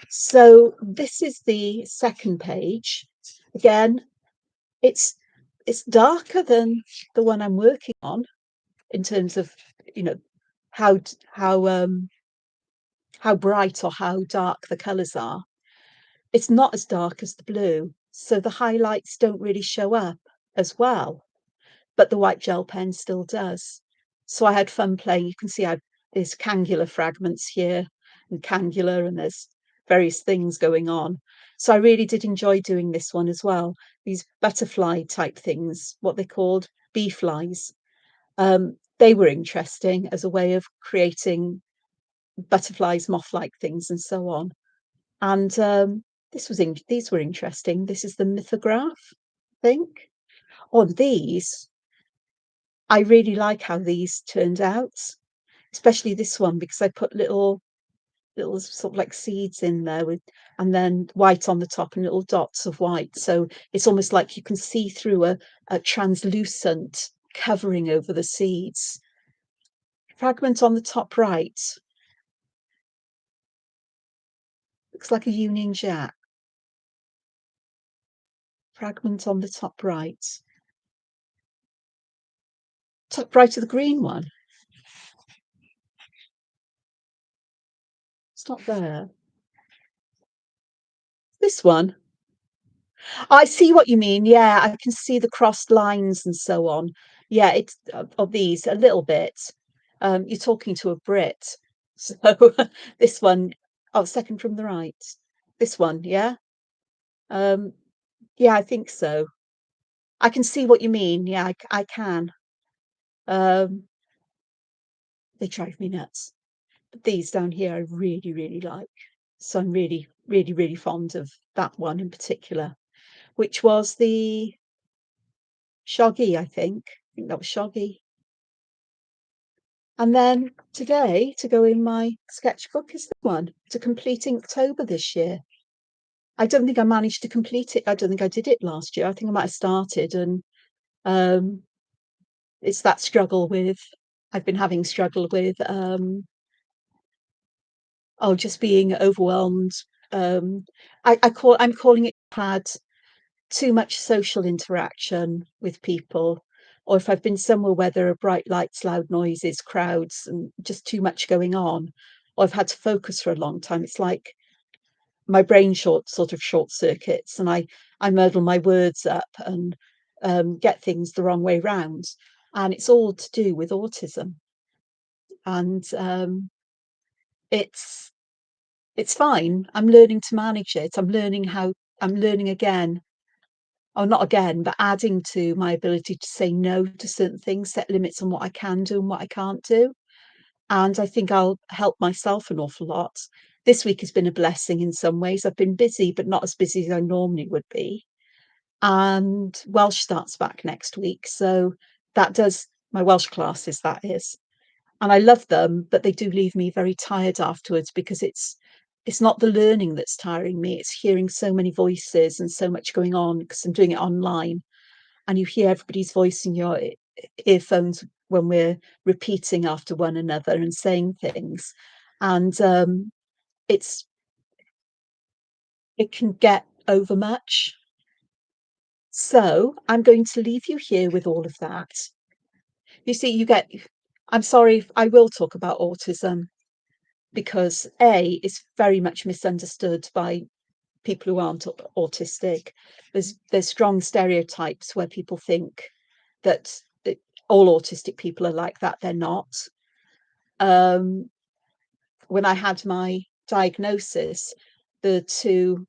So this is the second page. Again, it's darker than the one I'm working on in terms of, you know, how how bright or how dark the colours are. It's not as dark as the blue, so the highlights don't really show up as well, but the white gel pen still does. So I had fun playing. You can see there's cangular fragments here and cangular, and there's various things going on. So I really did enjoy doing this one as well. These butterfly type things, what they called bee flies. They were interesting as a way of creating butterflies, moth-like things, and so on. And these were interesting. This is the mythograph, I think. On these, I really like how these turned out, especially this one because I put little sort of like seeds in there with, and then white on the top and little dots of white. So it's almost like you can see through a translucent covering over the seeds. Fragment on the top right looks like a Union Jack. Fragment on the top right. Top right of the green one. It's not there. This one. I see what you mean. Yeah, I can see the crossed lines and so on. Yeah, it's of these a little bit. You're talking to a Brit. So this one, oh, second from the right. This one, yeah. Um, yeah, I think so. I can see what you mean. Yeah, I can. Um, they drive me nuts. But these down here I really, really like. So I'm really, really, really fond of that one in particular, which was the Shoggy, I think. I think that was Shoggy. And then today, to go in my sketchbook, is the one to complete Inktober this year. I don't think I managed to complete it. I don't think I did it last year. I think I might have started, and um, it's that struggle with. I've been having struggle with just being overwhelmed. I'm calling it had too much social interaction with people, or if I've been somewhere where there are bright lights, loud noises, crowds, and just too much going on, or I've had to focus for a long time, it's like my brain sort of short circuits, and I muddle my words up and get things the wrong way round, and it's all to do with autism. And it's it's fine. I'm learning to manage it. I'm learning again, or not again, but adding to my ability to say no to certain things, set limits on what I can do and what I can't do. And I think I'll help myself an awful lot. this week has been a blessing in some ways. I've been busy, but not as busy as I normally would be. And Welsh starts back next week, so that does my Welsh classes, that is. And I love them, but they do leave me very tired afterwards because it's not the learning that's tiring me, it's hearing so many voices and so much going on because I'm doing it online, and you hear everybody's voice in your earphones when we're repeating after one another and saying things. And it's it can get overmuch. So I'm going to leave you here with all of that. You see, I'm sorry, I will talk about autism because A, it's very much misunderstood by people who aren't autistic. There's strong stereotypes where people think that all autistic people are like that. They're not. Um, when I had my diagnosis, the two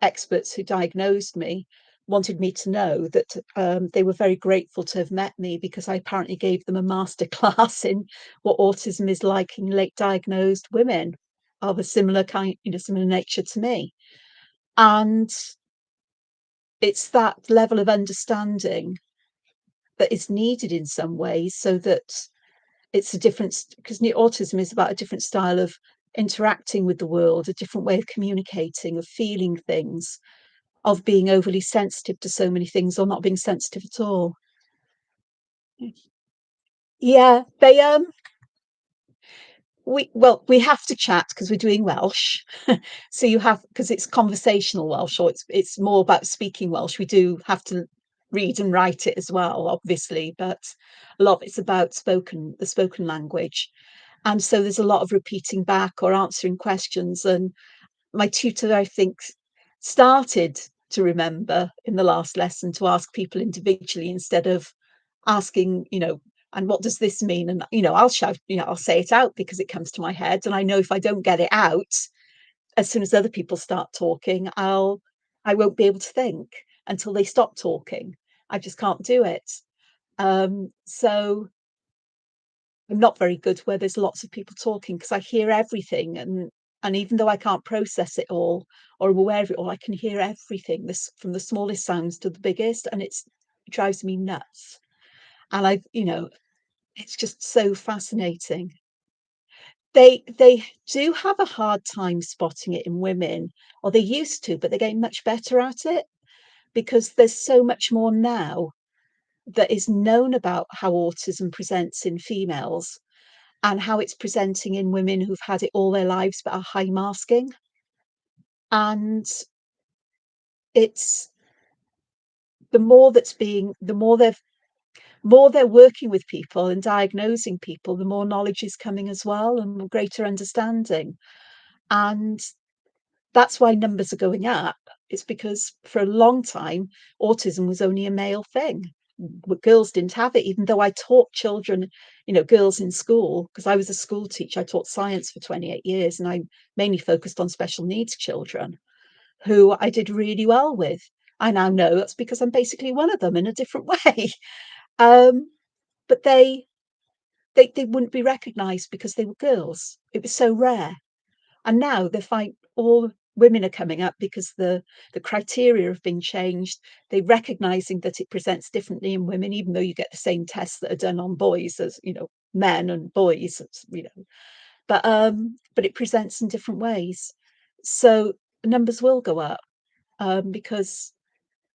experts who diagnosed me wanted me to know that they were very grateful to have met me because I apparently gave them a master class in what autism is like in late diagnosed women of a similar kind, similar nature to me. And it's that level of understanding that is needed in some ways so that it's a different, because autism is about a different style of interacting with the world, a different way of communicating, of feeling things, of being overly sensitive to so many things or not being sensitive at all. Yeah, we have to chat because we're doing Welsh. So you have, because it's conversational Welsh, or it's more about speaking Welsh. We do have to read and write it as well, obviously, but a lot of it's about the spoken language. And so there's a lot of repeating back or answering questions. And my tutor, I think, started to remember in the last lesson to ask people individually instead of asking, and what does this mean? And, I'll shout, I'll say it out because it comes to my head. And I know if I don't get it out, as soon as other people start talking, I won't be able to think until they stop talking. I just can't do it. So I'm not very good where there's lots of people talking because I hear everything, and even though I can't process it all or I'm aware of it all, I can hear everything, this from the smallest sounds to the biggest, and it drives me nuts. And it's just so fascinating. They do have a hard time spotting it in women, or they used to, but they're getting much better at it because there's so much more now that is known about how autism presents in females and how it's presenting in women who've had it all their lives but are high masking. And it's the more they're working with people and diagnosing people, the more knowledge is coming as well and greater understanding. And that's why numbers are going up. It's because for a long time, autism was only a male thing. Girls didn't have it, even though I taught children, girls in school, because I was a school teacher. I taught science for 28 years and I mainly focused on special needs children who I did really well with. I now know that's because I'm basically one of them in a different way. Um, but they wouldn't be recognized because they were girls. It was so rare. And now they find all women are coming up because the criteria have been changed. They're recognizing that it presents differently in women, even though you get the same tests that are done on boys as men and boys, but it presents in different ways. So numbers will go up because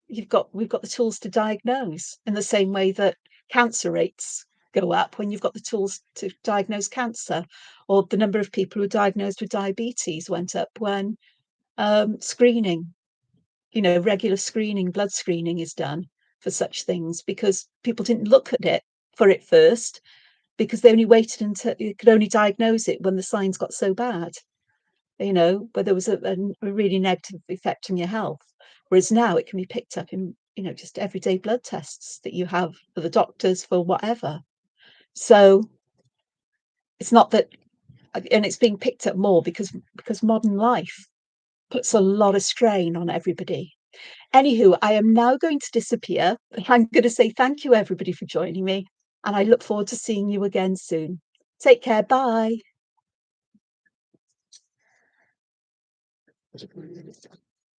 we've got the tools to diagnose in the same way that cancer rates go up when you've got the tools to diagnose cancer, or the number of people who are diagnosed with diabetes went up when screening, regular screening, blood screening is done for such things because people didn't look at it for it first because they only waited until you could only diagnose it when the signs got so bad, where there was a really negative effect on your health. Whereas now it can be picked up in, just everyday blood tests that you have for the doctors for whatever. So it's not that, and it's being picked up more because modern life puts a lot of strain on everybody. Anywho, I am now going to disappear. I'm going to say thank you, everybody, for joining me. And I look forward to seeing you again soon. Take care. Bye.